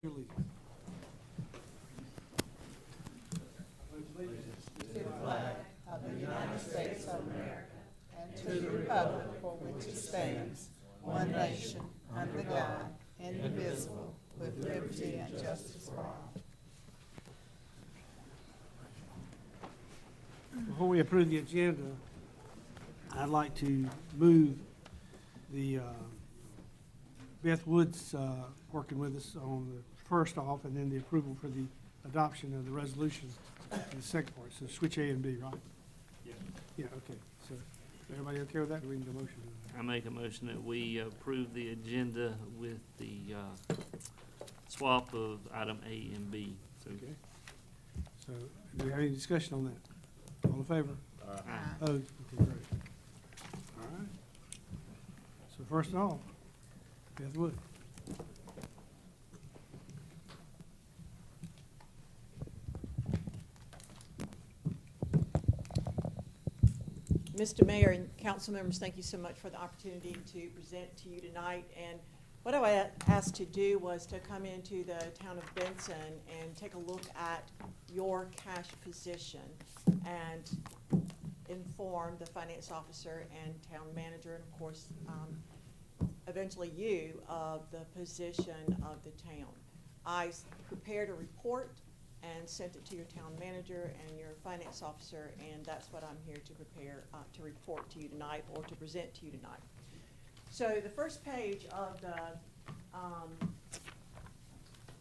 Allegiance. To the flag of the United States of America and to the republic for which it stands, one nation, under God, indivisible, with liberty and justice for all. Before we approve the agenda, I'd like to move the Beth Woods working with us on the first off, and then the approval for the adoption of the resolution in the second part. So switch A and B, right? Yes. Yeah, okay. So everybody okay with that? Do we need a motion? I make a motion that we approve the agenda with the swap of item A and B. So, Okay. So do we have any discussion on that? All in favor? aye. Opposed? Okay, great. All right. So first off, Beth Wood. Mr. Mayor and council members, thank you so much for the opportunity to present to you tonight. And what I was asked to do was to come into the town of Benson and take a look at your cash position and inform the finance officer and town manager, and of course, eventually you, of the position of the town. I prepared a report and sent it to your town manager and your finance officer, and that's what I'm here to prepare, to report to you tonight, or to present to you tonight. So the first page of the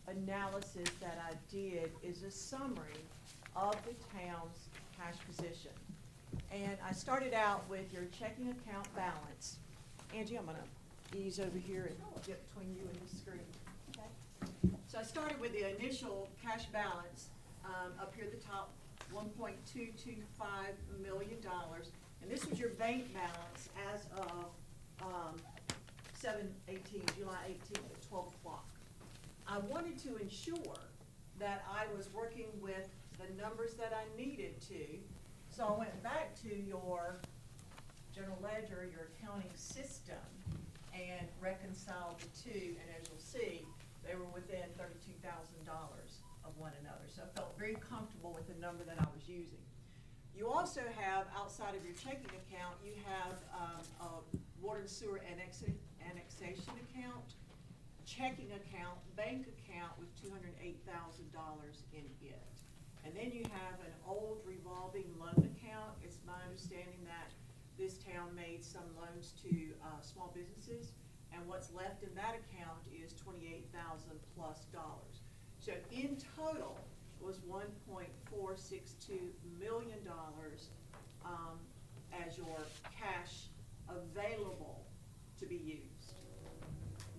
analysis that I did is a summary of the town's cash position. And I started out with your checking account balance. Angie, I'm gonna ease over here and get between you and the screen. So I started with the initial cash balance up here at the top, $1.225 million. And this was your bank balance as of July 18th at 12 o'clock. I wanted to ensure that I was working with the numbers that I needed to. So I went back to your general ledger, your accounting system, and reconciled the two. And as you'll see, they were within $32,000 of one another. So I felt very comfortable with the number that I was using. You also have, outside of your checking account, you have a water and sewer annexation account, checking account, bank account with $208,000 in it. And then you have an old revolving loan account. It's my understanding that this town made some loans to small businesses, and what's left in that account is $28,000 plus. So in total was $1.462 million as your cash available to be used.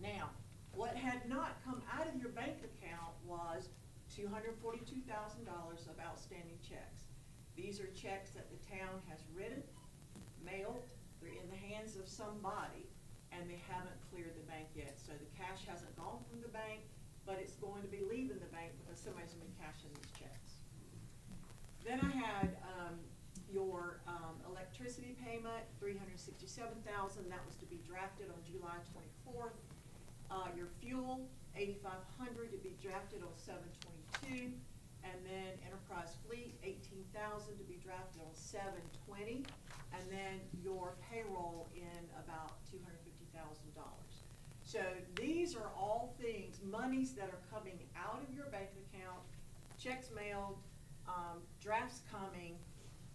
Now, what had not come out of your bank account was $242,000 of outstanding checks. These are checks that the town has written, mailed, they're in the hands of somebody, and they haven't cleared the bank yet. So the cash hasn't gone from the bank, but it's going to be leaving the bank because somebody's going to be cashing these checks. Then I had your electricity payment, $367,000. That was to be drafted on July 24th. Your fuel, $8,500 to be drafted on 7/22. And then enterprise fleet, $18,000 to be drafted on 7/20. And then your payroll in about $250,000. So these are all things, monies that are coming out of your bank account, checks mailed, drafts coming,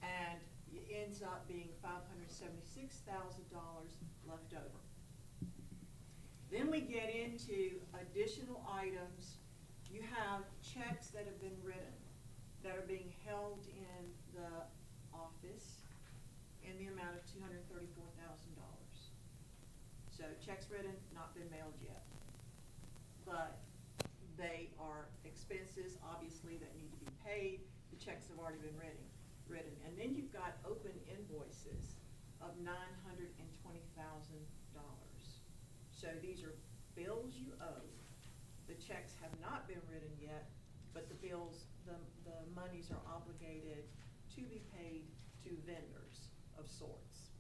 and it ends up being $576,000 left over. Then we get into additional items. You have checks that have been written that are being held in the office in the amount of $234,000. So checks written, not been mailed yet. But they are expenses, obviously, that need to be paid. The checks have already been written. And then you've got open invoices of $920,000. So these are bills you owe. The checks have not been written yet, but the bills, the monies are obligated to be paid to vendors of sorts.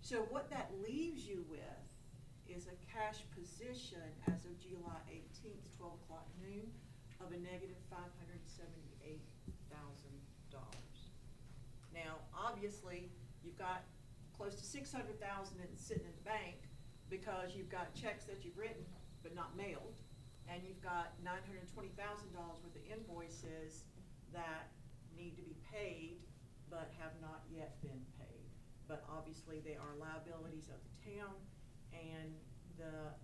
So what that leaves you with is a cash position as of July 18th, 12 o'clock noon, of a negative $578,000. Now, obviously, you've got close to $600,000 sitting in the bank because you've got checks that you've written but not mailed, and you've got $920,000 worth of invoices that need to be paid but have not yet been paid. But obviously, they are liabilities of the town, and the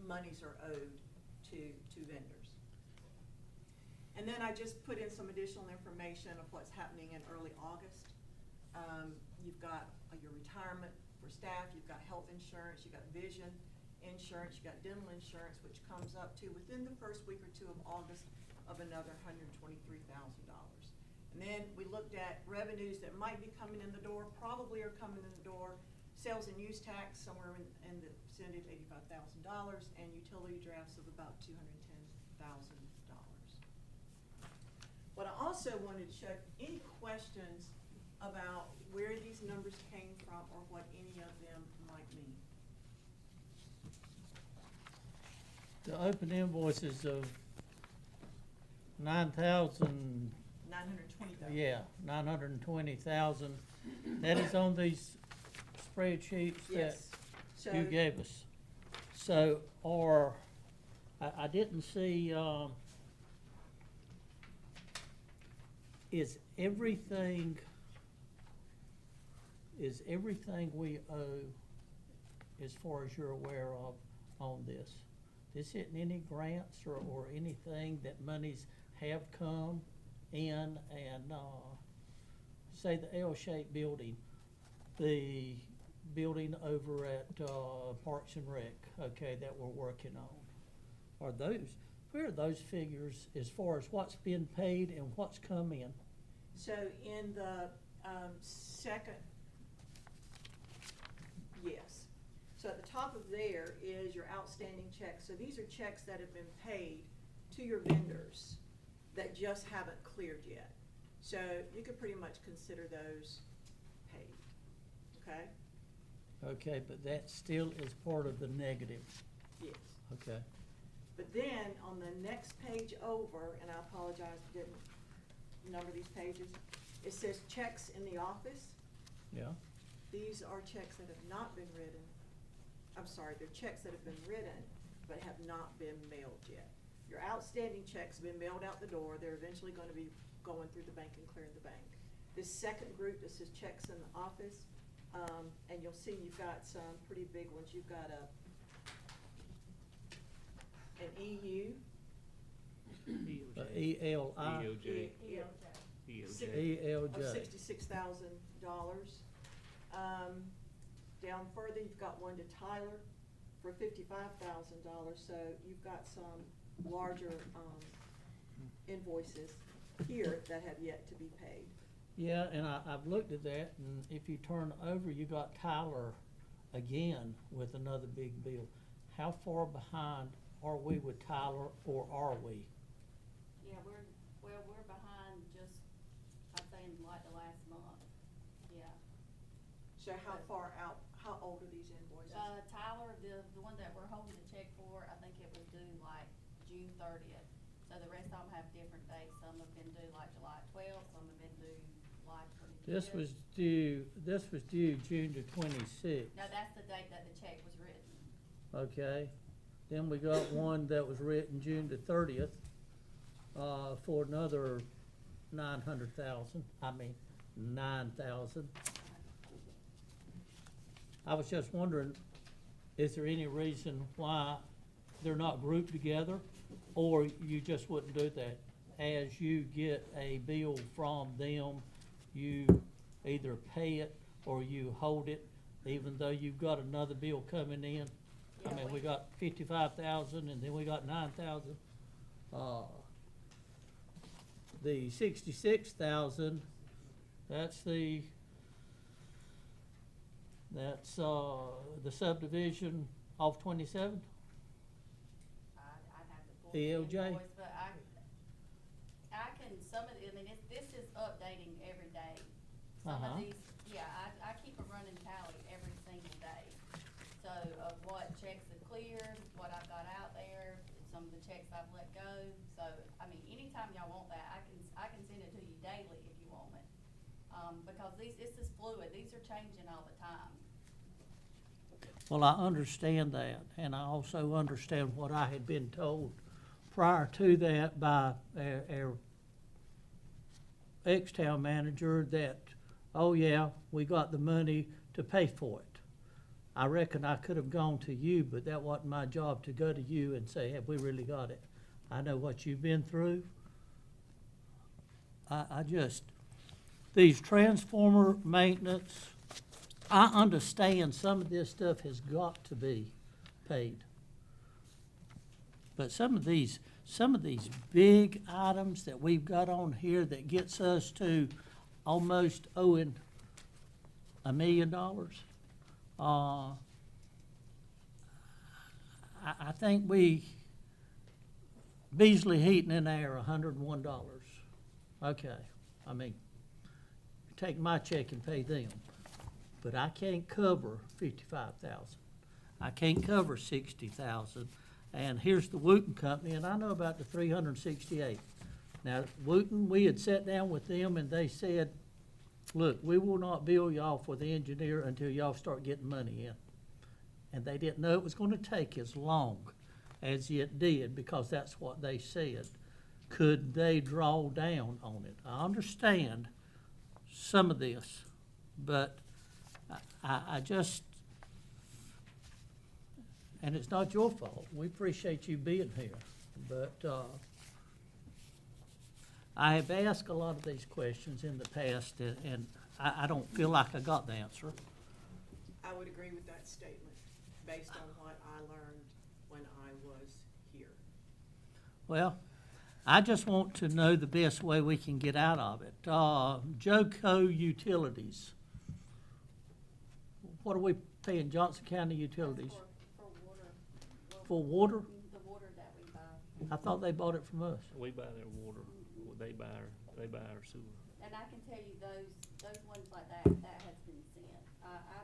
monies are owed to vendors. And then I just put in some additional information of what's happening in early August. You've got your retirement for staff, you've got health insurance, you've got vision insurance, you've got dental insurance, which comes up to within the first week or two of August of another $123,000. And then we looked at revenues that might be coming in the door, probably are coming in the door, sales and use tax somewhere in the vicinity of $85,000, and utility drafts of about $210,000. What I also wanted to show, any questions about where these numbers came from or what any of them might mean? The open invoices of 9,000, 920,000. yeah, 920,000. That is on these spreadsheets that Yes. So, you gave us. So, or, I didn't see, is everything we owe, as far as you're aware of, on this? This isn't any grants or anything that monies have come in and, say the L-shaped building, the building over at, Parks and Rec, okay, that we're working on. Where are those figures as far as what's been paid and what's come in? so in the second, yes. So at the top of there is your outstanding checks. So these are checks that have been paid to your vendors that just haven't cleared yet. So you could pretty much consider those paid, okay? Okay, but that still is part of the negative, Yes. okay? But then on the next page over, and I apologize, didn't number these pages, it says checks in the office. Yeah, These are checks that have not been written. I'm sorry, they're checks that have been written but have not been mailed yet. Your outstanding checks have been mailed out the door. They're eventually going to be going through the bank and clearing the bank. This second group that says checks in the office, and you'll see you've got some pretty big ones. You've got an EU. ELI, EOJ. ELJ. Of $66,000. Down further, you've got one to Tyler for $55,000. So you've got some larger invoices here that have yet to be paid. Yeah, and I've looked at that, and if you turn over, you got Tyler again with another big bill. How far behind are we with Tyler, or are we? Yeah, we're behind just, I'd say in like the last month, yeah. So how far out, how old are these invoices? Tyler, the one that we're holding the check for, I think it was due like June 30th. So the rest of them have different dates. Some have been due like July 12th, some have been due July 25th. This was due June the 26th. No, that's the date that the check was written. Okay, then we got one that was written June the 30th, for another 900,000, 9,000. I was just wondering, is there any reason why they're not grouped together? Or you just wouldn't do that? As you get a bill from them, you either pay it or you hold it, even though you've got another bill coming in? I mean, we got 55,000 and then we got 9,000. The 66,000, that's the subdivision off 27th? I'd have to pull the ELJ? invoice, but I can, some of the, I mean, this is updating every day. Some Uh-huh. of these, yeah, I keep a running tally every single day. So of what checks have cleared, what I've got out there, some of the checks I've let go. So, I mean, anytime y'all want that, I can send it to you daily if you want it. Because this is fluid, these are changing all the time. Well, I understand that, and I also understand what I had been told prior to that by our ex-town manager that, oh yeah, we got the money to pay for it. I reckon I could have gone to you, but that wasn't my job to go to you and say, have we really got it? I know what you've been through. These transformer maintenance, I understand some of this stuff has got to be paid. But some of these big items that we've got on here that gets us to almost owing $1 million, I think Beasley Heating and Air, $101. Okay, I mean, take my check and pay them. But I can't cover 55,000. I can't cover 60,000. And here's the Wooten Company, and I know about the 368. Now, Wooten, we had sat down with them and they said, look, we will not bill y'all for the engineer until y'all start getting money in. And they didn't know it was going to take as long as it did because that's what they said. Could they draw down on it? I understand some of this, but I just, and it's not your fault. We appreciate you being here, but I have asked a lot of these questions in the past, and I don't feel like I got the answer. I would agree with that statement, based on what I learned when I was here. Well, I just want to know the best way we can get out of it. Joco Utilities. What are we paying Johnson County Utilities? For water. For water? The water that we buy. I thought they bought it from us. We buy their water, they buy our sewer. And I can tell you those ones like that has been sent.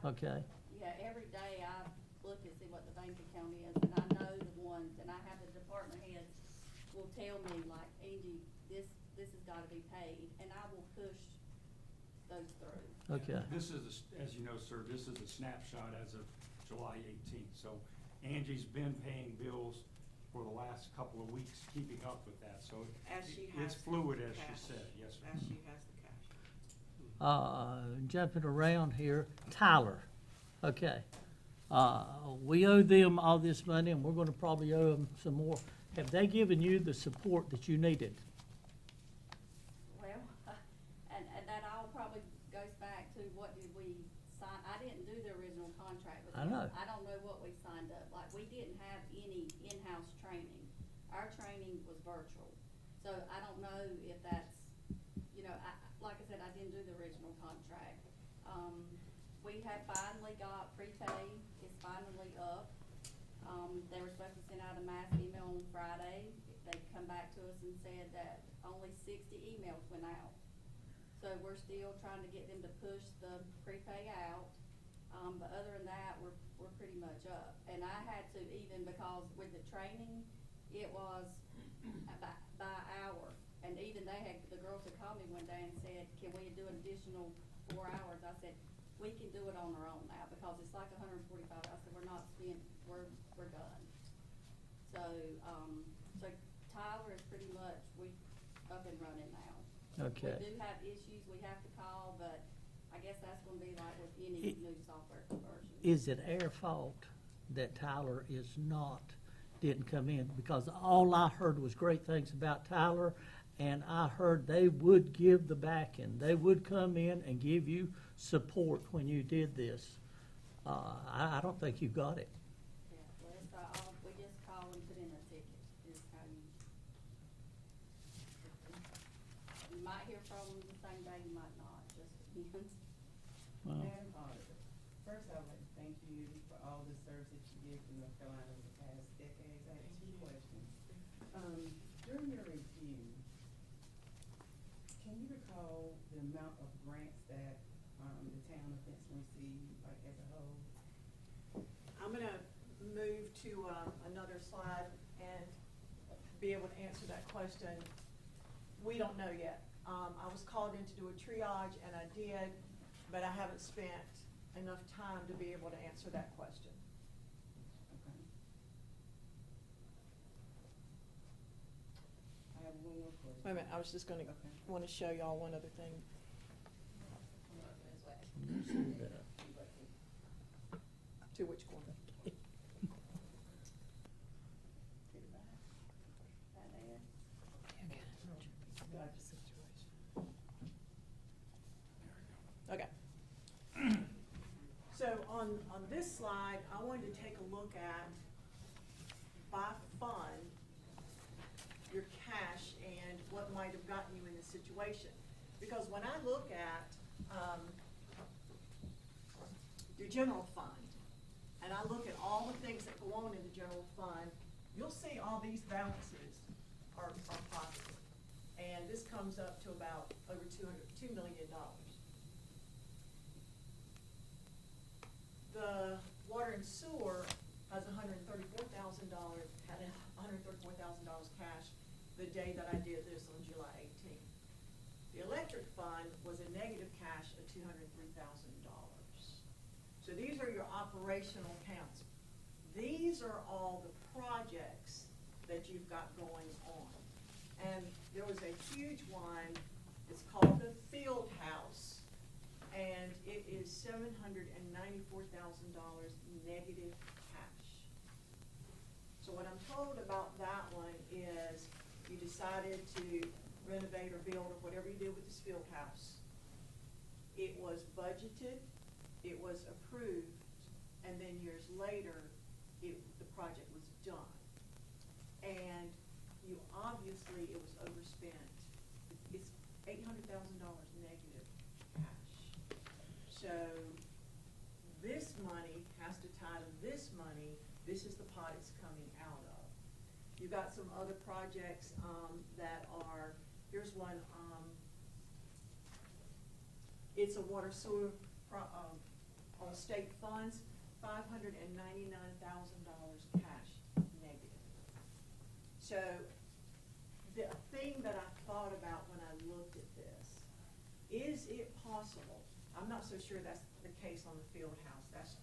Okay. Yeah, every day I look and see what the bank account is, and I know the ones, and I have the department heads will tell me, like, Angie, this has gotta be paid, and I will push those through. Okay. This is, as you know, sir, this is a snapshot as of July 18th. So Angie's been paying bills for the last couple of weeks, keeping up with that. So As she has it's fluid, as cash. she said. Yes, sir. As she has the cash. Jumping around here, Tyler. Okay. We owe them all this money, and we're gonna probably owe them some more. Have they given you the support that you needed? Well, and that all probably goes back to what did we sign, I didn't do the original contract with I them. know. I don't know what we signed up, like, we didn't have any in-house training. Our training was virtual, so I don't know if that's, like I said, I didn't do the original contract. We have finally got prepay, it's finally up. They were supposed to send out a mass email on Friday. They come back to us and said that only 60 emails went out. So we're still trying to get them to push the prepay out. But other than that, we're pretty much up. And I had to, even because with the training, it was by hour. And even the girls had called me one day and said, can we do an additional 4 hours? I said, we can do it on our own now because it's like 145. I said, we're done. So, so Tyler is pretty much, we up and running now. Okay. We do have issues we have to call, but I guess that's gonna be like with any new software conversion. Is it our fault that Tyler didn't come in? Because all I heard was great things about Tyler, and I heard they would give the backing. They would come in and give you support when you did this. I don't think you got it. Yeah, well, we just call and put in a ticket, is how you might hear from them the same day, you might not, just depends. Well, Madam Auditor, first I would like to thank you for all the service that you give to North Carolina in the past decades. I have 2 questions. During your review, can you recall the amount of grants that the town of Benson received, like as a whole? I I'm gonna move to, another slide and be able to answer that question. We don't know yet. I was called in to do a triage, and I did, but I haven't spent enough time to be able to answer that question. Okay. I have one more question. Wait a minute, I was just gonna, Okay. wanna show y'all one other thing. Can you see that? To which corner? To the back. Right there. Okay. So on this slide, I wanted to take a look at, by fund, your cash and what might have gotten you in this situation. Because when I look at your general fund, and I look at all the things that go on in the general fund, you'll see all these balances are positive. And this comes up to about over $2 million. The water and sewer has $134,000, had $134,000 cash the day that I did this on July 18th. The electric fund was a negative cash of $203,000. So these are your operational accounts. These are all the projects that you've got going on. And there was a huge one, it's called the Field House, and it is $794,000 negative cash. So what I'm told about that one is you decided to renovate or build or whatever you did with this field house. It was budgeted, it was approved, and then years later, the project was done. And you obviously, it was overspent. It's $800,000 negative cash. So this money has to tie to this money. This is the pot it's coming out of. You've got some other projects that are, here's one, it's a water sewer on state funds, $599,000 cash negative. So the thing that I thought about when I looked at this, is it possible, I'm not so sure that's the case on the field house, that's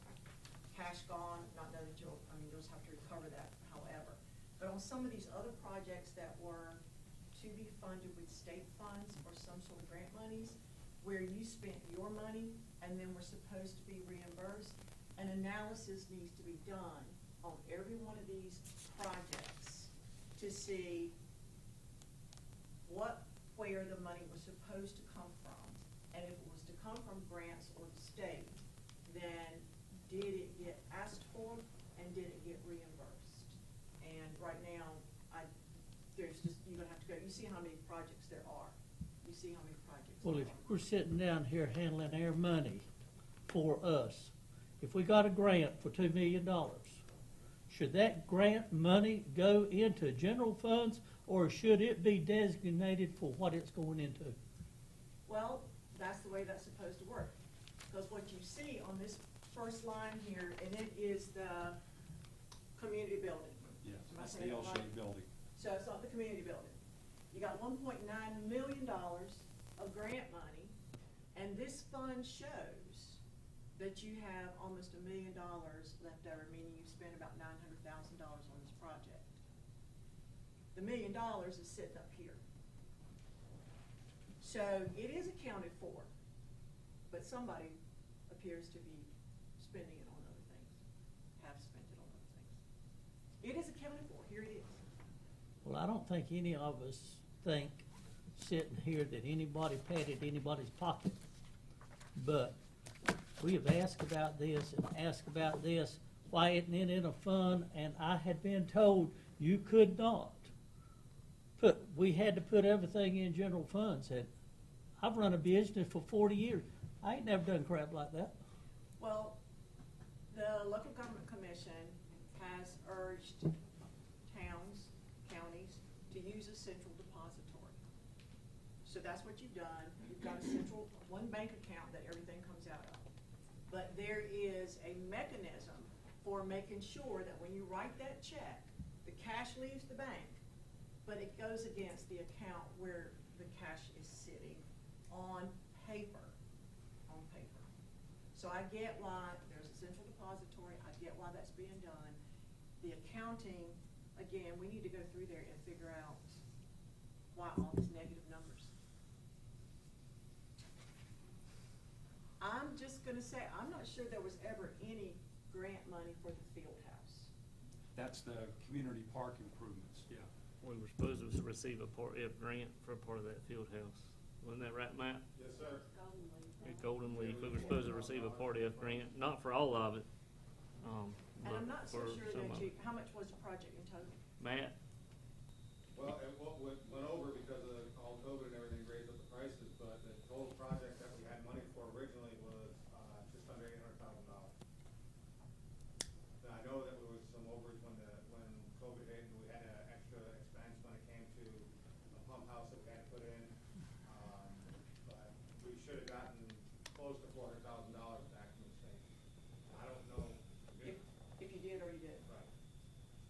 cash gone, not knowing that you'll just have to recover that, however. But on some of these other projects that were to be funded with state funds or some sort of grant monies, where you spent your money and then were supposed to be reimbursed, an analysis needs to be done on every one of these projects to see where the money was supposed to come from. And if it was to come from grants or the state, then did it get asked for and did it get reimbursed? And right now, there's just, you're gonna have to go, you see how many projects there are. You see how many projects Well, there if are. we're sitting down here handling our money for us, if we got a grant for $2 million, should that grant money go into general funds, or should it be designated for what it's going into? Well, that's the way that's supposed to work. Because what you see on this first line here, and it is the community building. Yes, Am I that's saying the it right? L-shaped building. So it's not the community building. You got $1.9 million of grant money, and this fund shows that you have almost $1 million left over, meaning you spent about $900,000 on this project. The $1 million is sitting up here. So it is accounted for, but somebody appears to be spending it on other things, have spent it on other things. It is accounted for, here it is. Well, I don't think any of us think, sitting here, that anybody patted anybody's pocket. But we have asked about this and asked about this, why isn't it in a fund? And I had been told you could not we had to put everything in general funds. And I've run a business for 40 years. I ain't never done crap like that. Well, the Local Government Commission has urged towns, counties, to use a central depository. So that's what you've done. You've got a central, one bank account that everything comes out of. But there is a mechanism for making sure that when you write that check, the cash leaves the bank, but it goes against the account where the cash is sitting on paper, So I get why there's a central depository, I get why that's being done. The accounting, again, we need to go through there and figure out why all these negative numbers. I'm just gonna say, I'm not sure there was ever any grant money for the field house. That's the community park improvements, yeah. We were supposed to receive a Part F grant for a part of that field house. Wasn't that right, Matt? Yes, sir. Golden Leaf. At Golden Leaf, we were supposed to receive a Part F grant, not for all of it. And but I'm not so for sure some that of you, it. how much was the project in total? Matt? Well, it went over because of all COVID and everything raised up the prices, but the total project that we had money for originally was, just under $800,000. And I know that there was some overage when COVID hit and we had an extra expense when it came to a pump house that we had to put in. But we should have gotten close to $400,000 back from the state. I don't know. If you did or you didn't. Right.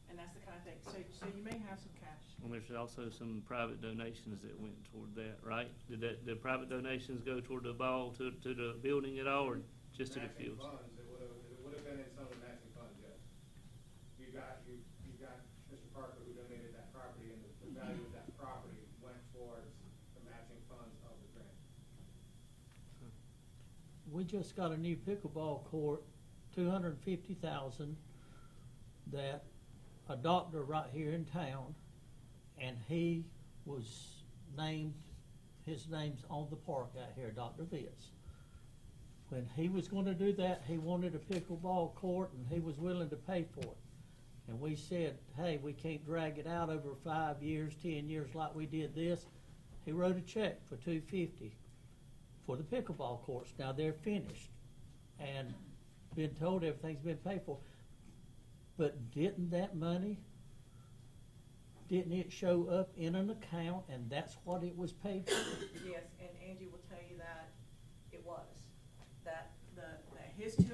And that's the kind of thing, so you may have some cash. And there's also some private donations that went toward that, right? Did private donations go toward the ball, to the building at all, or just to the Matching fields? funds, it would have been in some of the matching funds, yes. You got Mr. Parker who donated that property, and the value of that property went towards the matching funds of the grant. We just got a new pickleball court, $250,000, that a doctor right here in town, and he was named, his name's on the park out here, Dr. Vitz. When he was gonna do that, he wanted a pickleball court and he was willing to pay for it. And we said, hey, we can't drag it out over 5 years, 10 years like we did this. He wrote a check for $250 for the pickleball courts. Now they're finished and been told everything's been paid for. But didn't that money, didn't it show up in an account and that's what it was paid for? Yes, and Angie will tell you that it was, that his $250,000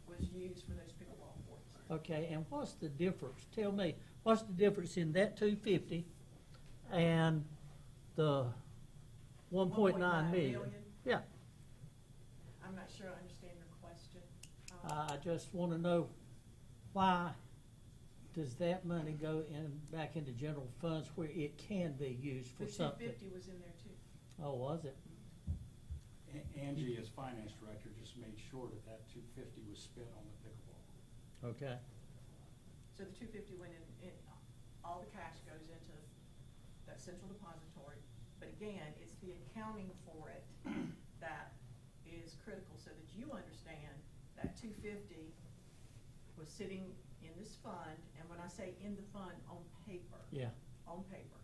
was used for those pickleball courts. Okay, and what's the difference? Tell me, what's the difference in that $250 and the 1.9 million? Yeah, I'm not sure I understand your question. I just want to know, why does that money go back into general funds where it can be used for The something? $250 was in there too. Oh, was it? Angie, as finance director, just made sure that $250 was spent on the pickleball. Okay. So the $250 went in, all the cash goes into that central depository. But again, it's the accounting for it that is critical, so that you understand that $250 was sitting in this fund, and when I say in the fund, on paper. Yeah. On paper.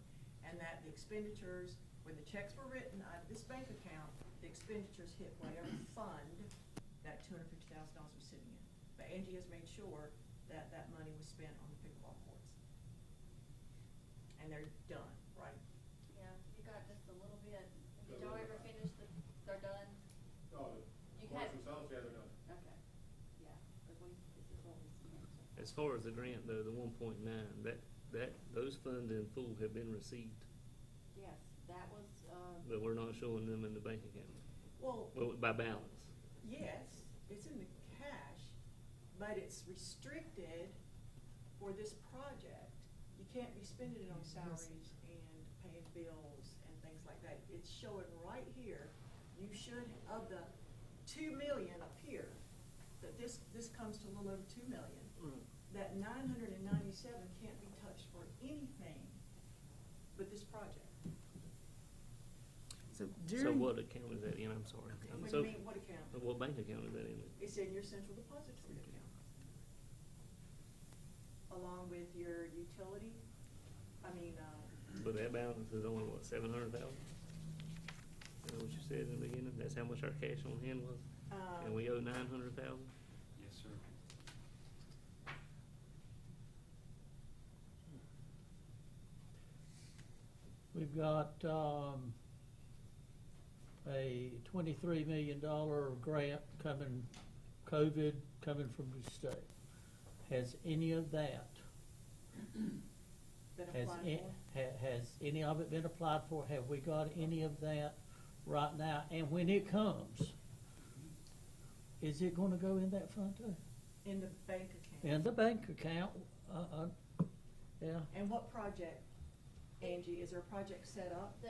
And that the expenditures, when the checks were written out of this bank account, the expenditures hit whatever fund that $250,000 was sitting in. But Angie has made sure that that money was spent on the pickleball courts. And they're done, right? Yeah, you got just a little bit. Did y'all ever finish they're done? Oh, You the had- courts themselves, yeah, they're done. Okay, yeah, but this is what we submitted. As far as the grant though, the 1.9, those funds in full have been received, Yes, that was, but we're not showing them in the bank account, Well, by balance. yes, it's in the cash, but it's restricted for this project. You can't be spending it on salaries and paying bills and things like that. It's showing right here, you should, of the 2 million up here, that this comes to a little over 2 million, that 997 can't be touched for anything but this project. So So what account is that in? I'm sorry. What do So, you mean, what account? what bank account is that in? It's in your central depository account. Along with your utility, But that balance is only, what, 700,000? Is that what you said in the beginning? That's how much our cash on hand was? And we owe 900,000? Yes, sir. We've got a $23 million grant COVID coming from the state. Has any of that, Been has, applied for? has any of it been applied for? Have we got any of that right now? And when it comes, is it gonna go in that fund too? In the bank account? In the bank account, yeah. And what project, Angie, is there a project set up? The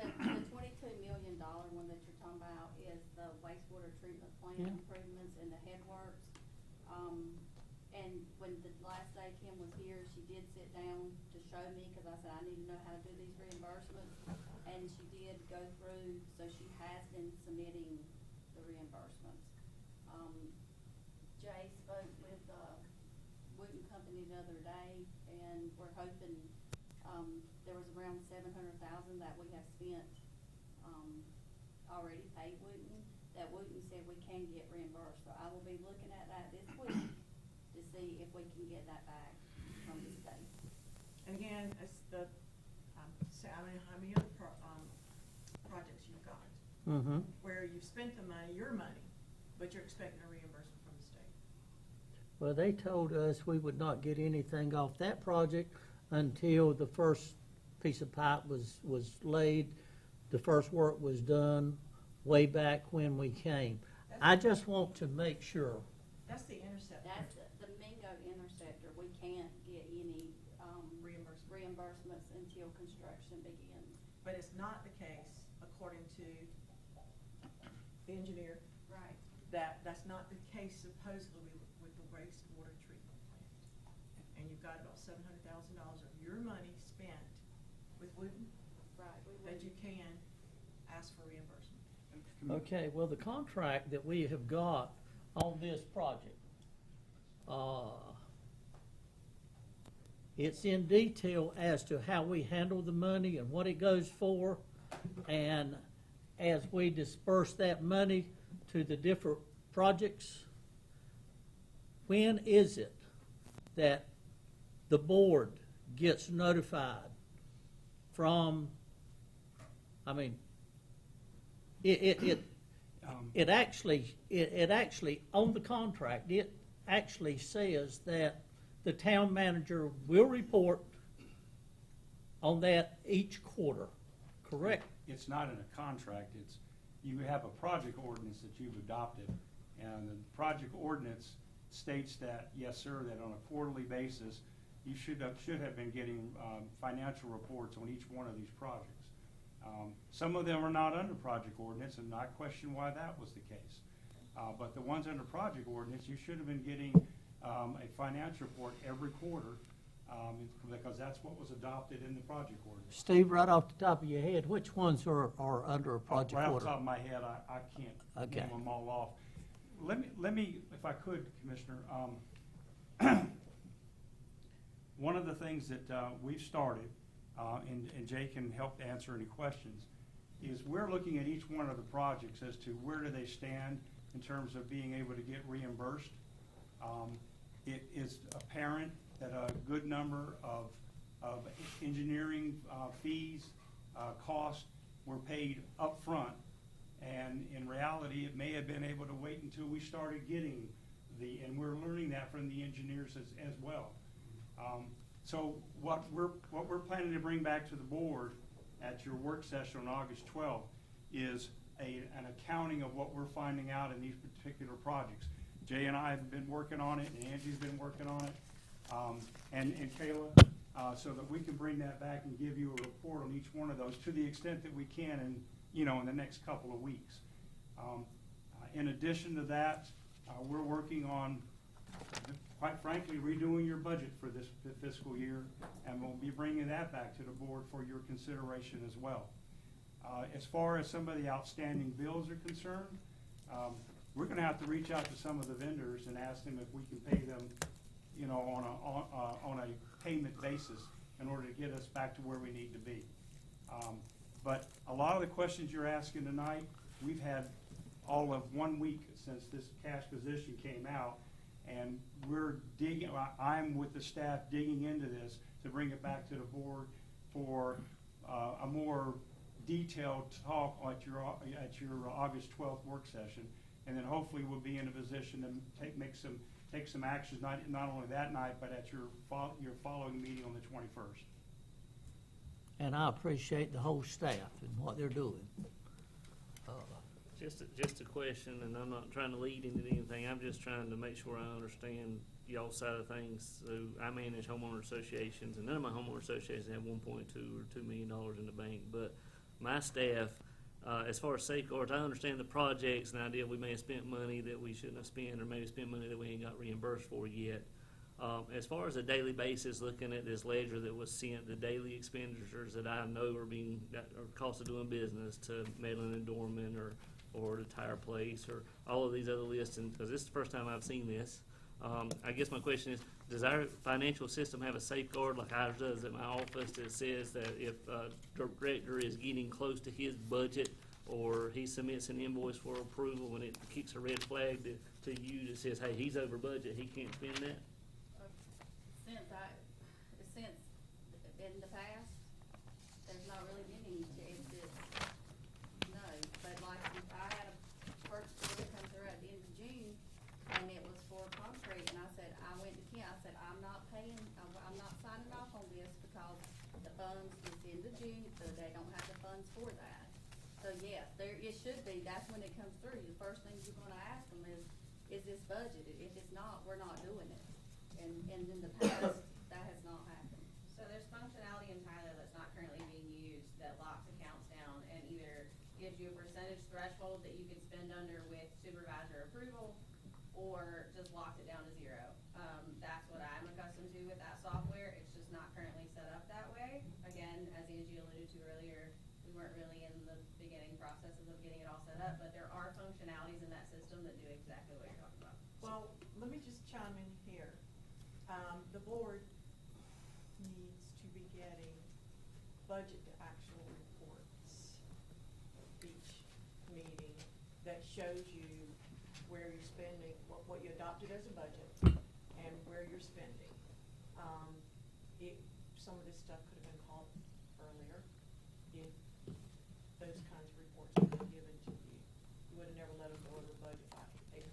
$22 million one that you're talking about is the wastewater treatment plant Yeah. improvements and the headworks. And when the last day Kim was here, she did sit down to show me, cause I said, I need to know how to do these reimbursements. And she did go through, so she has been submitting the reimbursements. Jay spoke with, Wooten Company the other day, and we're hoping, there was around $700,000 that we have spent, already paid Wooten, that Wooten said we can get reimbursed. So I will be looking at that this week to see if we can get that back from the state. And again, it's the, how many other projects you've got, Mm-hmm. where you've spent the money, your money, but you're expecting a reimbursement from the state. Well, they told us we would not get anything off that project until the first piece of pipe was laid, the first work was done way back when we came. I just want to make sure. That's the intercept. That's the Mingo interceptor. We can't get any, reimbursements until construction begins. But it's not the case, according to the engineer, Right. that's not the case supposedly with the wastewater treatment plant. And you've got about $700,000 of your money spent with Wooten Right, we that would. you can ask for reimbursement. Okay, well, the contract that we have got on this project, it's in detail as to how we handle the money and what it goes for. And as we disperse that money to the different projects, when is it that the board gets notified from, I mean, it actually, on the contract, it actually says that the town manager will report on that each quarter, correct? It's not in a contract, you have a project ordinance that you've adopted, and the project ordinance states that, yes, sir, that on a quarterly basis, you should have been getting financial reports on each one of these projects. Some of them are not under project ordinance, and I question why that was the case. But the ones under project ordinance, you should have been getting a financial report every quarter, because that's what was adopted in the project ordinance. Steve, right off the top of your head, which ones are under a project Right off order? the top of my head, I can't Okay. name them all off. Let me, if I could, Commissioner, one of the things that we've started, and Jay can help to answer any questions, is we're looking at each one of the projects as to where do they stand in terms of being able to get reimbursed. It is apparent that a good number of engineering fees, costs were paid up front, and in reality, it may have been able to wait until we started getting and we're learning that from the engineers as well. So what we're planning to bring back to the board at your work session on August 12th is an accounting of what we're finding out in these particular projects. Jay and I have been working on it, and Angie's been working on it, and Kayla, so that we can bring that back and give you a report on each one of those to the extent that we can in the next couple of weeks. In addition to that, we're working on, quite frankly, redoing your budget for this fiscal year, and we'll be bringing that back to the board for your consideration as well. As far as some of the outstanding bills are concerned, we're going to have to reach out to some of the vendors and ask them if we can pay them, on a payment basis in order to get us back to where we need to be. But a lot of the questions you're asking tonight, we've had all of 1 week since this cash position came out, and we're digging. I'm with the staff digging into this to bring it back to the board for a more detailed talk at your August 12th work session, and then hopefully we'll be in a position to take some actions, not only that night, but at your following meeting on the 21st. And I appreciate the whole staff and what they're doing. Just a question, and I'm not trying to lead into anything, I'm just trying to make sure I understand y'all's side of things. So I manage homeowner associations, and none of my homeowner associations have 1.2 or $2 million in the bank, but my staff, as far as safeguards, I understand the projects and the idea we may have spent money that we shouldn't have spent, or maybe spent money that we ain't got reimbursed for yet. As far as a daily basis, looking at this ledger that was sent, the daily expenditures that I know are cost of doing business to Medlin and Dorman or the tire place or all of these other lists, and because this is the first time I've seen this. I guess my question is, does our financial system have a safeguard like ours does at my office that says that if a director is getting close to his budget or he submits an invoice for approval and it keeps a red flag to you that says, hey, he's over budget, he can't spend that? Since in the past, there's not really been any changes, no, but like, I had a purchase order come through at the end of June, and it was for concrete, and I went to Ken, I said, I'm not paying, I'm not signing off on this because the funds, it's end of June, so they don't have the funds for that. So yes, it should be, that's when it comes through, the first thing you're gonna ask them is this budgeted? If it's not, we're not doing it. And in the past, that has not happened. So there's functionality in Tyler that's not currently being used that locks accounts down and either gives you a percentage threshold that you can spend under with supervisor approval, or just locks it down to zero. That's what I'm accustomed to with that software. It's just not currently set up that way. Again, as Angie alluded to earlier, we weren't really in the beginning processes of getting it all set up, but there are functionalities in that system that do exactly what you're talking about. Well, let me just chime in here. The board needs to be getting budget to actual reports each meeting that shows you where you're spending, what you adopted as a budget and where you're spending. Some of this stuff could have been caught earlier if those kinds of reports had been given to you. You would have never let them go over budget by $800,000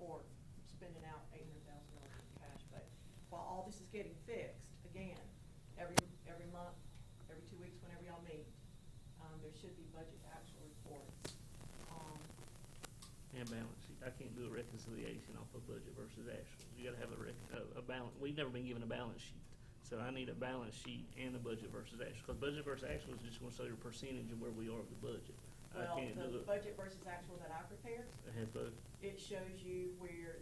or spending out $800,000 in cash. But while all this is getting fixed, again, every month, every 2 weeks, whenever y'all meet, there should be budget to actual reports. And balance sheet. I can't do a reconciliation off of budget versus actual. You gotta have a balance. We've never been given a balance sheet. So I need a balance sheet and a budget versus actual. Because budget versus actual is just gonna show your percentage of where we are with the budget. I Well, can't do the it. budget versus actual that I prepared, I have both. it shows you where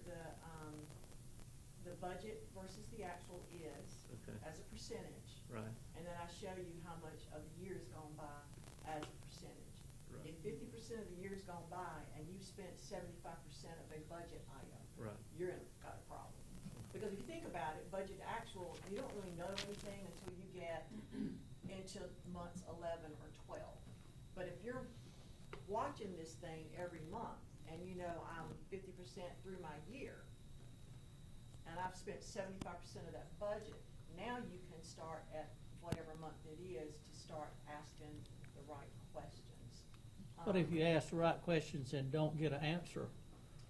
the budget versus the actual is Okay. as a percentage. Right. And then I show you how much of the year's gone by as a percentage. Right. If 50% of the year's gone by and you spent 75% of a budget item, Right. you're got a problem. Because if you think about it, budget to actual, you don't really know anything until you get into months 11 or 12. But if you're watching this thing every month and you know I'm 50% through my year and I've spent 75% of that budget, now you can start at whatever month it is to start asking the right questions. But if you ask the right questions and don't get an answer,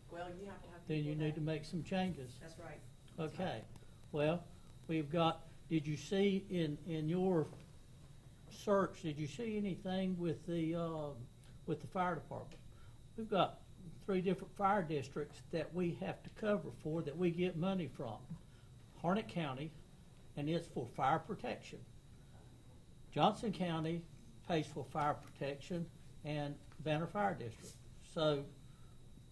Well, you have to have then you people need to that- make some changes. That's right. Okay, well, we've got, did you see in your search, did you see anything with the fire department? We've got 3 different fire districts that we have to cover for, that we get money from. Harnett County, and it's for fire protection. Johnson County pays for fire protection, and Banner Fire District. So,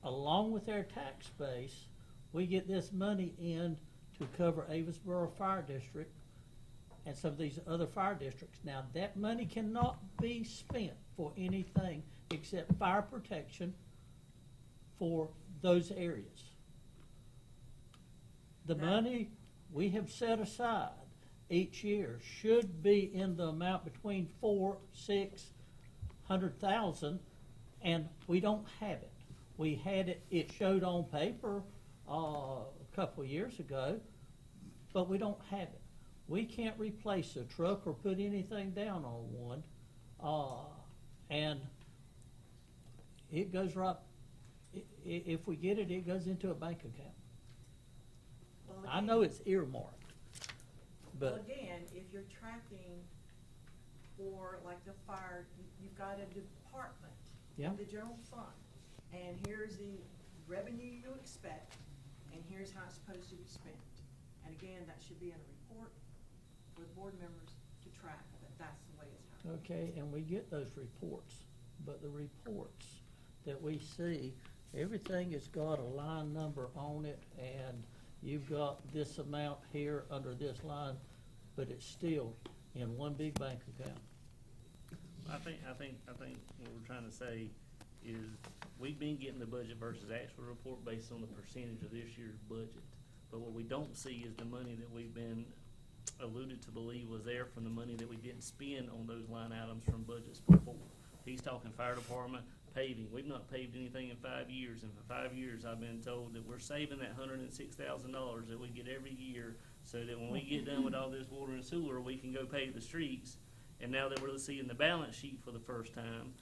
along with their tax base, we get this money in to cover Avisboro Fire District and some of these other fire districts. Now, that money cannot be spent for anything except fire protection for those areas. The money we have set aside each year should be in the amount between $400,000-600,000, and we don't have it. We had it, it showed on paper a couple of years ago, but we don't have it. We can't replace a truck or put anything down on one, and it goes right if we get it, it goes into a bank account. Well, I again- know it's earmarked, Well, but, again, if you're tracking for like the fire, you've got a department. Yeah. The general fund, and here's the revenue you expect, and here's how it's supposed to be spent. And again, that should be in a report for the board members to track that that's the way it's happening. okay, and we get those reports, but the reports that we see, everything has got a line number on it, and you've got this amount here under this line, but it's still in one big bank account. I think what we're trying to say is we've been getting the budget versus actual report based on the percentage of this year's budget. But what we don't see is the money that we've been alluded to believe was there from the money that we didn't spend on those line items from budgets before. He's talking fire department, paving. We've not paved anything in 5 years, and for 5 years I've been told that we're saving that $106,000 that we get every year so that when we get done with all this water and sewer, we can go pave the streets. And now that we're seeing the balance sheet for the first time,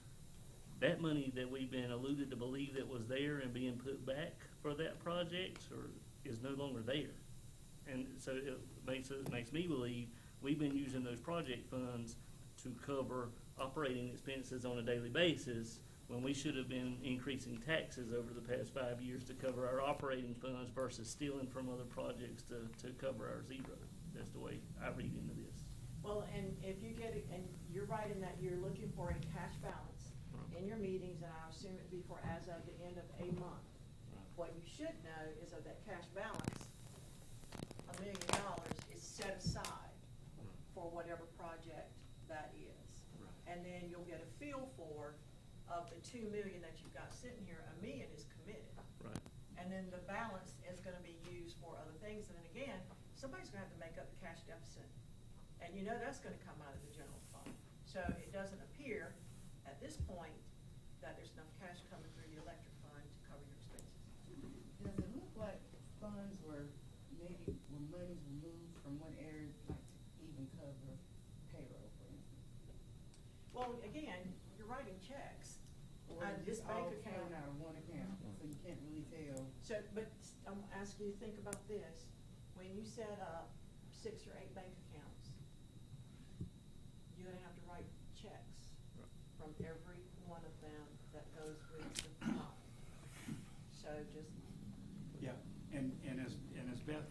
that money that we've been alluded to believe that was there and being put back for that project is no longer there. And so it makes me believe we've been using those project funds to cover operating expenses on a daily basis when we should have been increasing taxes over the past 5 years to cover our operating funds versus stealing from other projects to cover our zero. That's the way I read into this. Well, and if you get it, and you're right in that you're looking for a cash balance in your meetings, and I assume it'd be for as of the end of a month. What you should know is of that cash balance, $1 million is set aside for whatever project that is. And then you'll get a feel for, of the $2 million that you've got sitting here, $1 million is committed. Right. And then the balance is gonna be used for other things, and then again, somebody's gonna have to make up the cash deficit. And you know that's gonna come out of the general fund. So it doesn't appear at this point that there's enough cash coming through the electric fund to cover your expenses. Does it look like funds were maybe, when monies were moved from one area, like to even cover payroll, for instance? Well, again, you're writing checks. Or And is this it all bank account- coming out of one account, so you can't really tell? So, but I'm asking you to think about this. When you set up 6 or 8 bank accounts, you're gonna have to write checks from every one of them that goes with the fund. So just, Yeah, and as Beth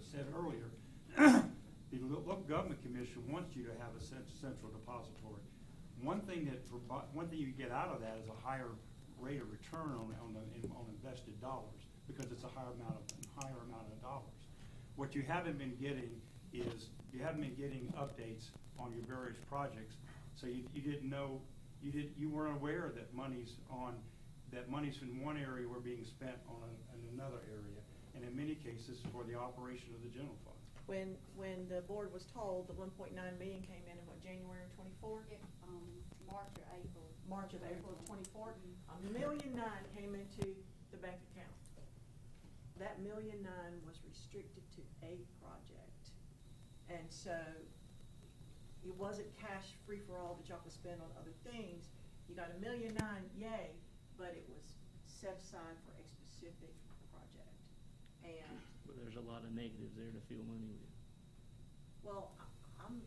said earlier, the local government commission wants you to have a central depository. One thing you get out of that is a higher rate of return on invested dollars, because it's a higher amount of dollars. What you haven't been getting is, you haven't been getting updates on your various projects, so you didn't know, you weren't aware that monies from one area were being spent on another area, and in many cases for the operation of the general fund. when the board was told the 1.9 million came in what, January of '24? March or April. March of April of '24, $1.9 million came into the bank account. That $1.9 million was restricted to a project. And so it wasn't cash free for all that y'all could spend on other things. You got $1.9 million, yay, but it was set aside for a specific project. And, But there's a lot of negatives there to fill money with. well, I'm,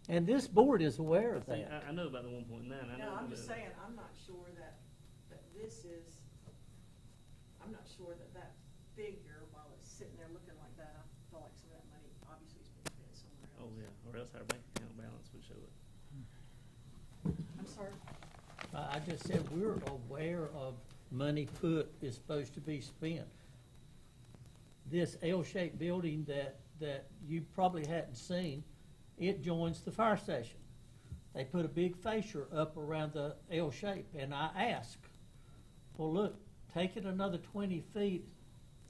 And this board is aware of See, that. I know about the 1.9. I know no, I'm about just it. saying, I'm not sure that this is, I'm not sure that figure, while it's sitting there looking like that, I feel like some of that money obviously has been spent somewhere else. Oh, yeah, or else our bank account balance would show it. I'm sorry? I just said we're aware of money is supposed to be spent. This L-shaped building that you probably hadn't seen, it joins the fire station. They put a big fascia up around the L shape, and I asked, well, look, take it another 20 feet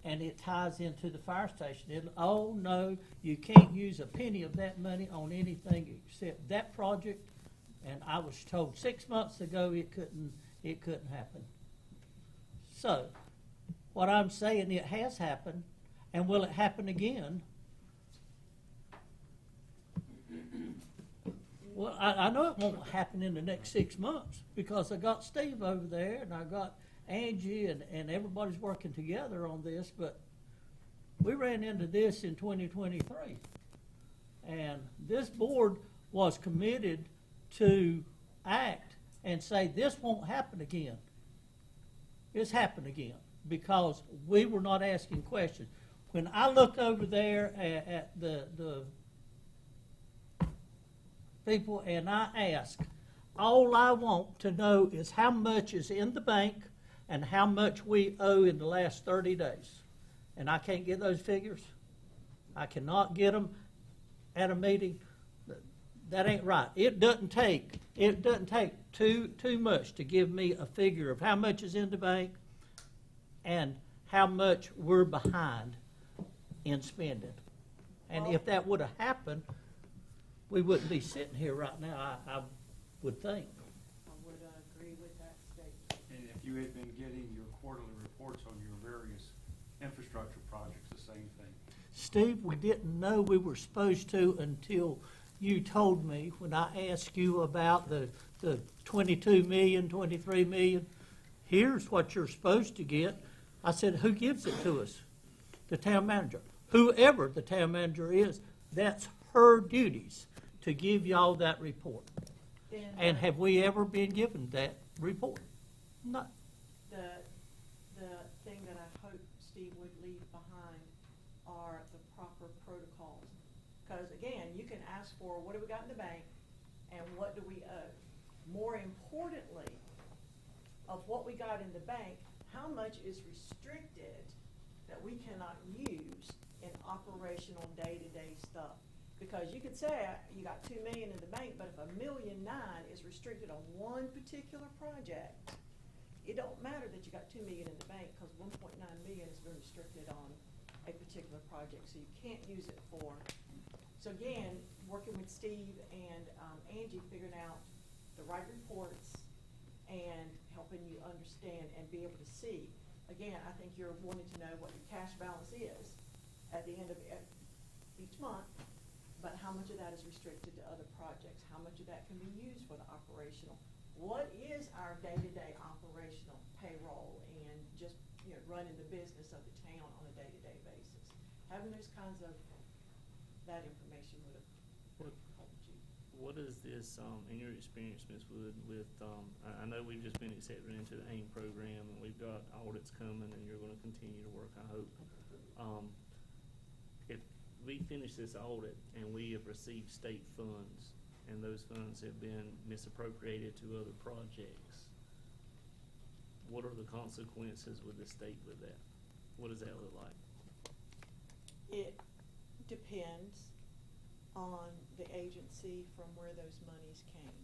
and it ties into the fire station. Oh, no, you can't use a penny of that money on anything except that project. And I was told 6 months ago it couldn't happen. So, what I'm saying, it has happened, and will it happen again? Well, I know it won't happen in the next 6 months, because I got Steve over there, and I got Angie and everybody's working together on this, but we ran into this in 2023. And this board was committed to act and say, this won't happen again. It's happened again because we were not asking questions. When I look over there at the people and I ask, all I want to know is how much is in the bank and how much we owe in the last 30 days. And I can't get those figures. I cannot get them at a meeting. That ain't right. It doesn't take too much to give me a figure of how much is in the bank and how much we're behind in spending. And if that would have happened, we wouldn't be sitting here right now, I would think. I would agree with that statement. And if you had been getting your quarterly reports on your various infrastructure projects, the same thing. Steve, we didn't know we were supposed to until you told me when I asked you about the 22 million, 23 million. Here's what you're supposed to get. I said, who gives it to us? The town manager. Whoever the town manager is, that's her duties to give y'all that report. And have we ever been given that report? No. The thing that I hope Steve would leave behind are the proper protocols. Because again, you can ask for, what do we got in the bank and what do we owe? More importantly, of what we got in the bank, how much is restricted that we cannot use in operational day-to-day stuff? Because you could say you got $2 million in the bank, but if $1.9 million is restricted on one particular project, it don't matter that you got $2 million in the bank because $1.9 million has been restricted on a particular project, so you can't use it for. So again, working with Steve and Angie, figuring out the right reports and helping you understand and be able to see. Again, I think you're wanting to know what your cash balance is at the end of each month. But how much of that is restricted to other projects? How much of that can be used for the operational? What is our day-to-day operational payroll and just, you know, running the business of the town on a day-to-day basis? Having those kinds of, that information would have helped you. What is this, in your experience, Ms. Wood, with, I know we've just been accepted into the AIM program and we've got audits coming and you're gonna continue to work, I hope. If we finish this audit and we have received state funds and those funds have been misappropriated to other projects, what are the consequences with the state with that? What does that look like? It depends on the agency from where those monies came.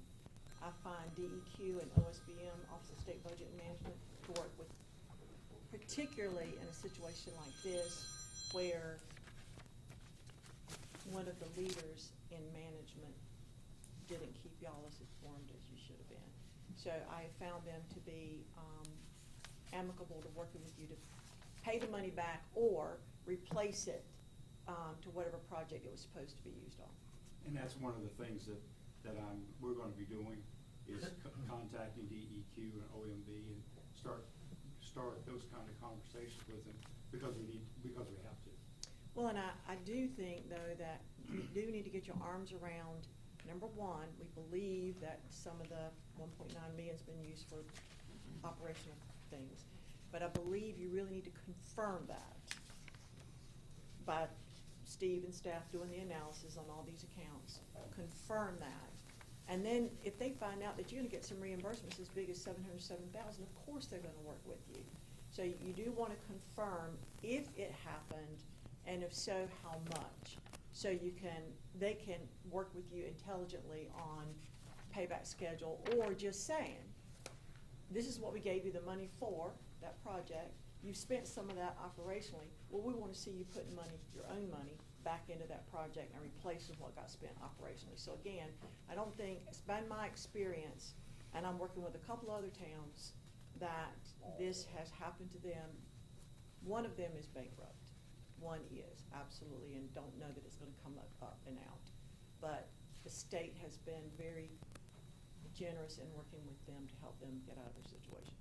I find DEQ and OSBM, Office of State Budget and Management, to work with, particularly in a situation like this where one of the leaders in management didn't keep y'all as informed as you should have been. So I found them to be amicable to working with you to pay the money back or replace it to whatever project it was supposed to be used on. And that's one of the things that we're going to be doing is contacting DEQ and OMB and start those kind of conversations with them because we have to. Well, and I do think, though, that you do need to get your arms around, number one, we believe that some of the 1.9 million has been used for operational things. But I believe you really need to confirm that by Steve and staff doing the analysis on all these accounts. Confirm that. And then if they find out that you're going to get some reimbursements as big as $707,000, of course they're going to work with you. So you do want to confirm if it happened, and if so, how much. So they can work with you intelligently on payback schedule, or just saying, this is what we gave you the money for, that project. You've spent some of that operationally. Well, we want to see you put money, your own money, back into that project and replacing what got spent operationally. So again, I don't think, it's been my experience, and I'm working with a couple other towns, that this has happened to them. One of them is bankrupt. One is, absolutely, and don't know that it's going to come up and out. But the state has been very generous in working with them to help them get out of their situation.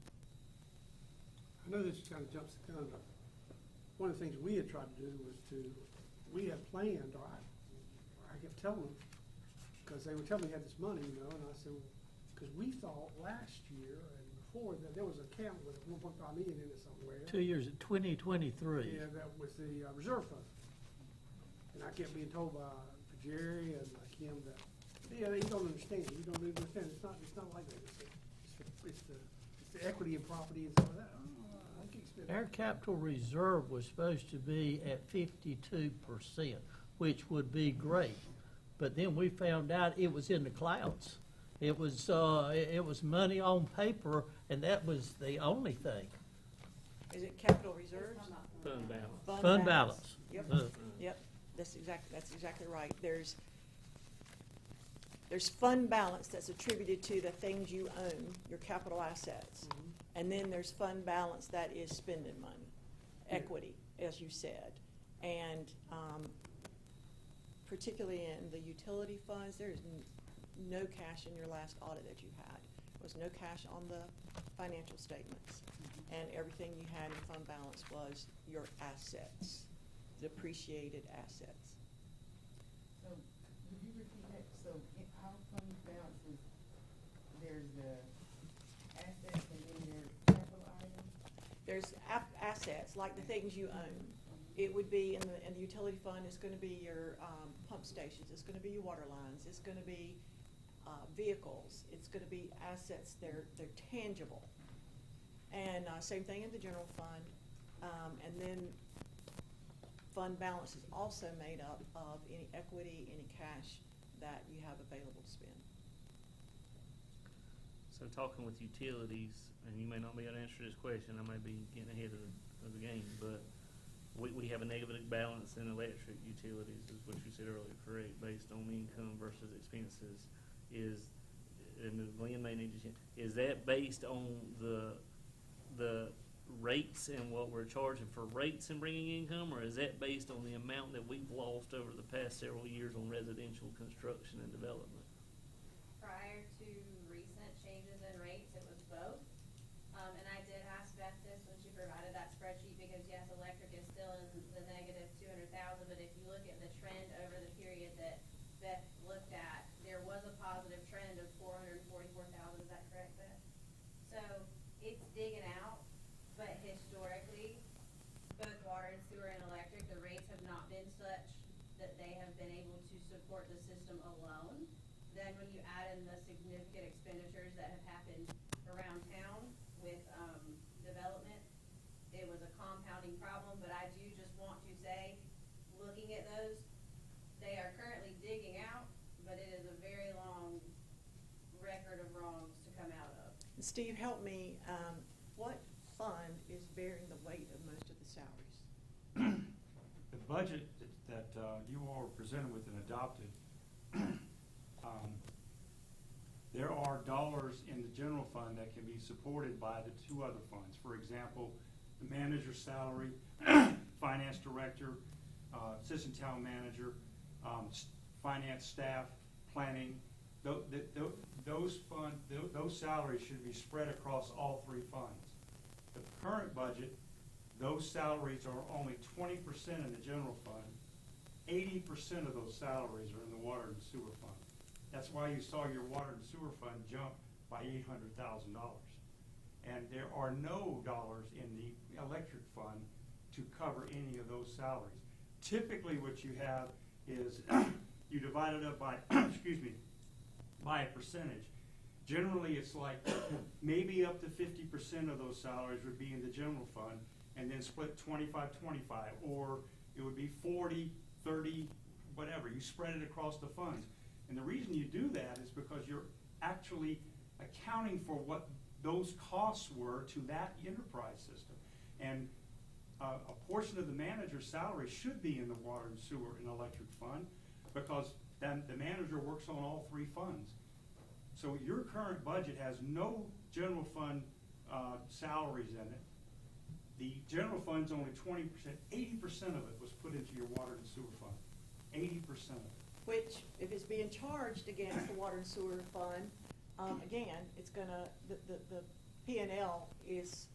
I know this kind of jumps the gun, but one of the things we had tried to do was we had planned, or I kept telling them, because they would tell me they had this money, you know, and I said, because we thought last year and before that there was an account with 1.5 million in it somewhere. 2 years, 2023. Yeah, that was the reserve fund. And I kept being told by Jerry and by Kim that, yeah, you don't understand. You don't really understand. It's not like that. It's the equity in property and stuff like that. Oh, I can't spend Our that. capital reserve was supposed to be at 52%, which would be great. But then we found out it was in the clouds. It was money on paper, and that was the only thing. Is it capital reserves? Fund balance. Fund balance. Yep, yep, that's exactly right. There's fund balance that's attributed to the things you own, your capital assets. And then there's fund balance that is spending money, equity, as you said. And particularly in the utility funds, there's no cash in your last audit that you had. There was no cash on the financial statements. And everything you had in fund balance was your assets, depreciated assets. So, would you repeat that? So, in our fund balances, there's the assets and then there's capital items? There's assets, like the things you own. It would be in the utility fund, it's gonna be your pump stations, it's gonna be your water lines, it's gonna be vehicles, it's gonna be assets, they're tangible. And same thing in the general fund. And then fund balance is also made up of any equity, any cash that you have available to spend. So talking with utilities, and you may not be able to answer this question, I may be getting ahead of the game, but we have a negative balance in electric utilities, is what you said earlier, correct, based on income versus expenses. And Glenn may need to change, is that based on the rates and what we're charging for rates and bringing income, or is that based on the amount that we've lost over the past several years on residential construction and development? Prior to recent changes in rates, it was both. And I did ask Beth this when she provided that spreadsheet, because yes, electric is still in the negative 200,000, but if you look at the trend over the period that Beth looked at, there was a positive trend of 444,000, is that correct, Beth? So it's digging out, but historically, both water and sewer and electric, the rates have not been such that they have been able to support the system alone. Then when you add in the significant expenditures that have happened around town with development, it was a compounding problem. But I do just want to say, looking at those, they are currently digging out, but it is a very long record of wrongs to come out of. Steve, help me, what fund is bearing the weight of most of the salaries? The budget that you all were presented with and adopted, there are dollars in the general fund that can be supported by the two other funds. For example, the manager's salary, finance director, assistant town manager, finance staff, planning. Those salaries should be spread across all three funds. The current budget, those salaries are only 20% in the general fund. 80% of those salaries are in the water and sewer fund. That's why you saw your water and sewer fund jump by $800,000. And there are no dollars in the electric fund to cover any of those salaries. Typically what you have is you divide it up by, excuse me, by a percentage. Generally it's like maybe up to 50% of those salaries would be in the general fund, and then split 25-25, or it would be 40-30, whatever. You spread it across the funds. And the reason you do that is because you're actually accounting for what those costs were to that enterprise system. And a portion of the manager's salary should be in the water and sewer and electric fund, because then the manager works on all three funds. So your current budget has no general fund salaries in it. The general fund's only 20%. 80% of it was put into your water and sewer fund. 80% of it. Which, if it's being charged against the water and sewer fund, again, it's gonna, the P&L is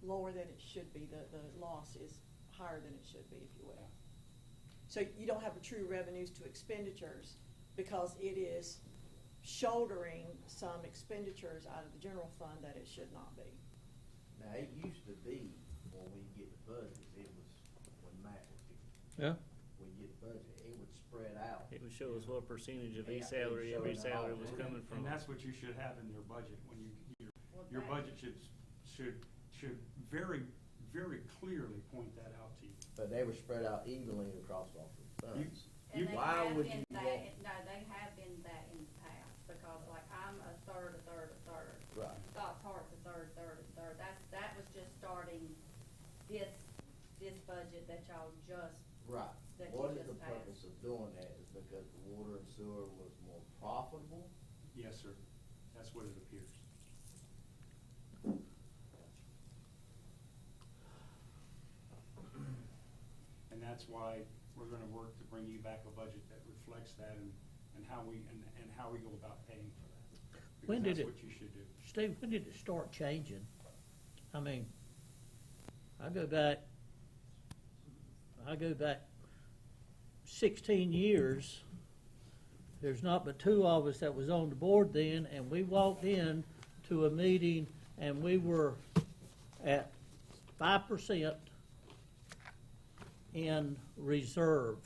lower than it should be. The loss is higher than it should be, if you will. So you don't have a true revenues to expenditures because it is shouldering some expenditures out of the general fund that it should not be. Now, it used to be, when we get the budget, it was, when Matt was here, Yeah. we get the budget, it would spread out. It would show us what percentage of each Yeah, it would salary, show every it salary all. was coming from. And that's what you should have in your budget, when your that- budget should very, very clearly point that out to you. But they were spread out evenly across all the funds. And they Why have would been you that, want- no, they have been that in the past, because like I'm a third, a third, a third. Right. Scott Hart's a third, third, a third. That was just starting this budget that y'all just, Right. that you What is just the purpose passed. of doing that? Is because the water and sewer was more profitable? Yes, sir. That's what it appears. And that's why we're gonna work to bring you back a budget that reflects that and how we go about paying for that. When Because did that's what you should do. Steve, when did it start changing? I mean, I go back 16 years. There's not but two of us that was on the board then, and we walked in to a meeting and we were at 5% in reserve,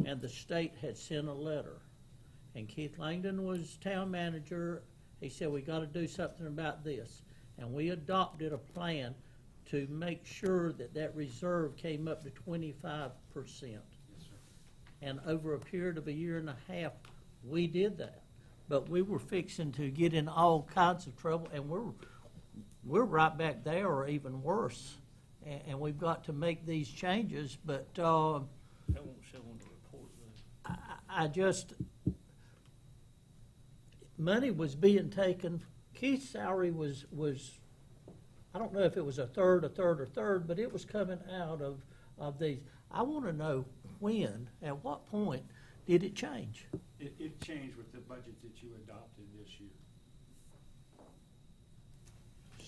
and the state had sent a letter. And Keith Langdon was town manager. He said, we gotta do something about this. And we adopted a plan to make sure that that reserve came up to 25%. Yes, sir. And over a period of a year and a half, we did that. But we were fixing to get in all kinds of trouble, and we're right back there or even worse. And we've got to make these changes, but, That won't show on the report, though. I just, money was being taken. Keith's salary was, I don't know if it was a third, but it was coming out of these. I want to know when, at what point did it change? It changed with the budget that you adopted this year.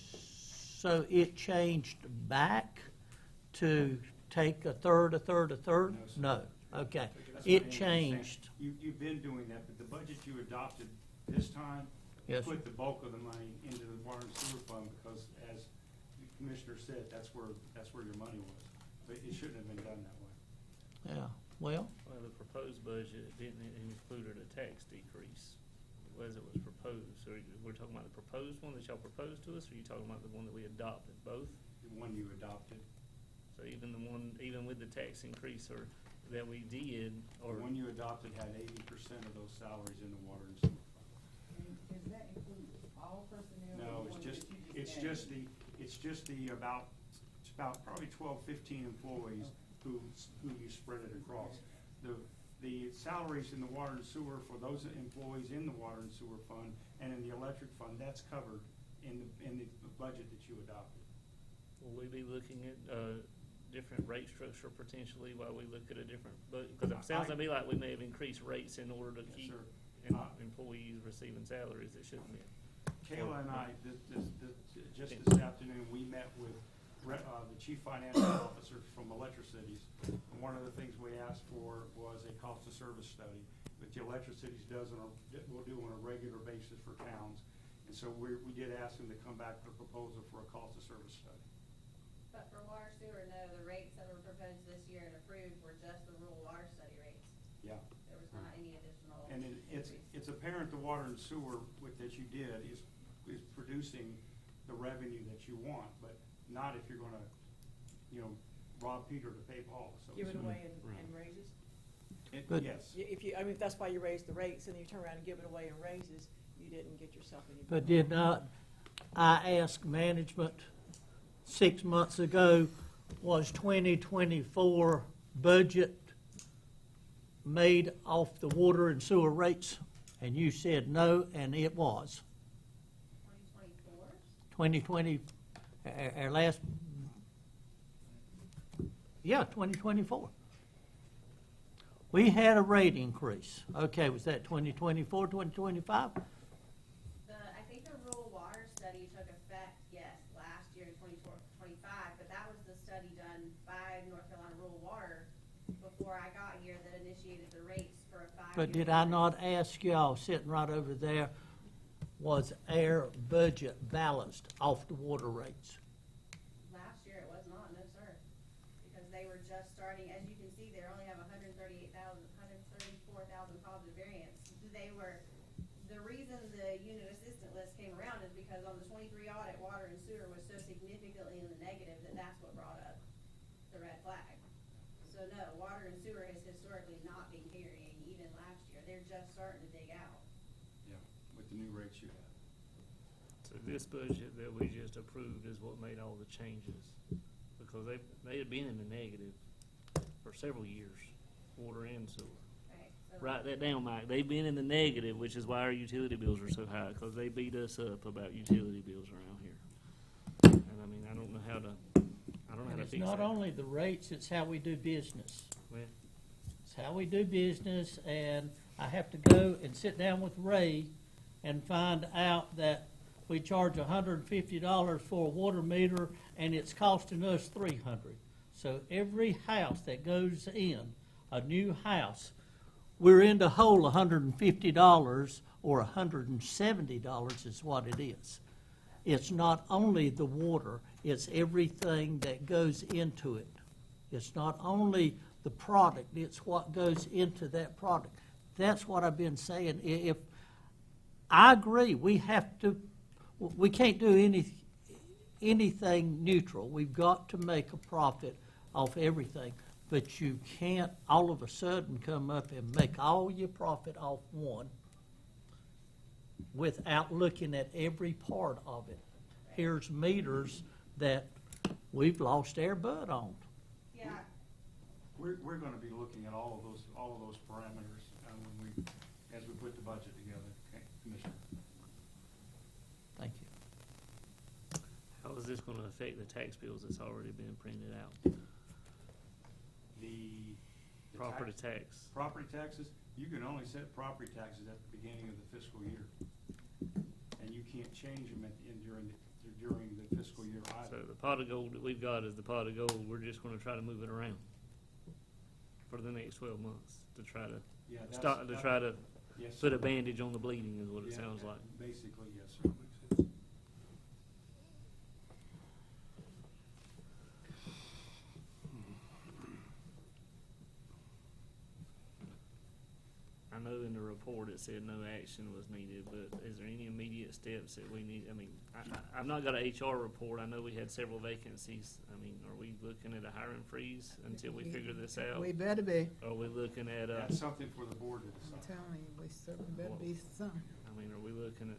So it changed back to take a third? No, sir. No, okay. That's what I It understand. changed. You've been doing that, but the budget you adopted this time Yes. put the bulk of the money into the water and sewer fund because, as the commissioner said, that's where your money was. But it shouldn't have been done that way. Yeah, well, Well, the proposed budget didn't include a tax decrease as it was proposed. So we're talking about the proposed one that y'all proposed to us, or are you talking about the one that we adopted, both? The one you adopted, So even with the tax increase or that we did, the or, one you adopted had 80% of those salaries in the water and sewer fund. And does that include all personnel? or No, the it's ones just, that you it's added? just the it's about probably 12, 15 employees who you spread it across. The salaries in the water and sewer for those employees in the water and sewer fund and in the electric fund, that's covered in the budget that you adopted. will we be looking at different rate structure potentially while we look at a different, because it sounds to me like we may have increased rates in order to Yes, keep sir. employees receiving salaries that shouldn't be. Kayla and I, just this afternoon, we met with the chief financial officer from Electricities. And one of the things we asked for was a cost of service study, which Electricities will do on a regular basis for towns. And so we did ask them to come back with a proposal for a cost of service study. But for water sewer, no, the rates that were proposed this year and approved were just the rural water study rates. Yeah. There was not any additional And increase. it's apparent the water and sewer that you did is producing the revenue that you want, but not if you're gonna, rob Peter to pay Paul, so. Give it to away speak. in raises. But- Yes. If you, that's why you raise the rates, and then you turn around and give it away in raises, you didn't get yourself any. but did not, I asked management 6 months ago, was 2024 budget made off the water and sewer rates? And you said no, and it was. 2024? 2020, our last, 2024. We had a rate increase. Okay, was that 2024, 2025? I think the rural water study took effect, yes, last year year in 24-25, but that was the study done by North Carolina Rural Water before I got here that initiated the rates for a 5-year. But did I not ask y'all, sitting right over there, was our budget balanced off the water rates? Last year it was not, no sir, because they were just starting, as you can see, they only have 134,000 positive variance. The reason the unit assistant list came around is because on the 23 audit, water and sewer was so significantly in the negative that that's what brought up the red flag. So no, water and sewer has historically not been carrying even last year. They're just starting to dig out. Yeah, with the new rates you have. So this budget that we just approved is what made all the changes, because they had been in the negative for several years, water and sewer. Right, so Write that down, Mike. They've been in the negative, which is why our utility bills are so high, because they beat us up about utility bills around here. And I mean, I don't know how to And it's fix not that. only the rates, it's how we do business. Well, It's how we do business, and I have to go and sit down with Ray and find out that we charge $150 for a water meter, and it's costing us $300. So every house that goes in, a new house, we're in the hole $150 or $170 is what it is. It's not only the water, it's everything that goes into it. It's not only the product, it's what goes into that product. That's what I've been saying. If I agree, we can't do anything neutral. We've got to make a profit off everything. But you can't all of a sudden come up and make all your profit off one without looking at every part of it. Here's meters that we've lost our butt on. yeah, We're gonna be looking at all of those parameters, as we put the budget together, okay, Commissioner? Thank you. how is this gonna affect the tax bills that's already been printed out? The Property tax. Property taxes, you can only set property taxes at the beginning of the fiscal year. And you can't change them during the fiscal year So either. the pot of gold that we've got is the pot of gold. We're just gonna try to move it around for the next 12 months to try to Yeah, that's- start, to try to Yes, put a sir. bandage on the bleeding is what it Yeah, sounds like. Basically, yes, sir. I know in the report it said no action was needed, but is there any immediate steps that we need? I mean, I've not got an HR report. I know we had several vacancies. I mean, are we looking at a hiring freeze until we figure this out? We better be. Are we looking at, That's something for the board to I'm decide. telling you, we certainly better be something. I mean, are we looking at,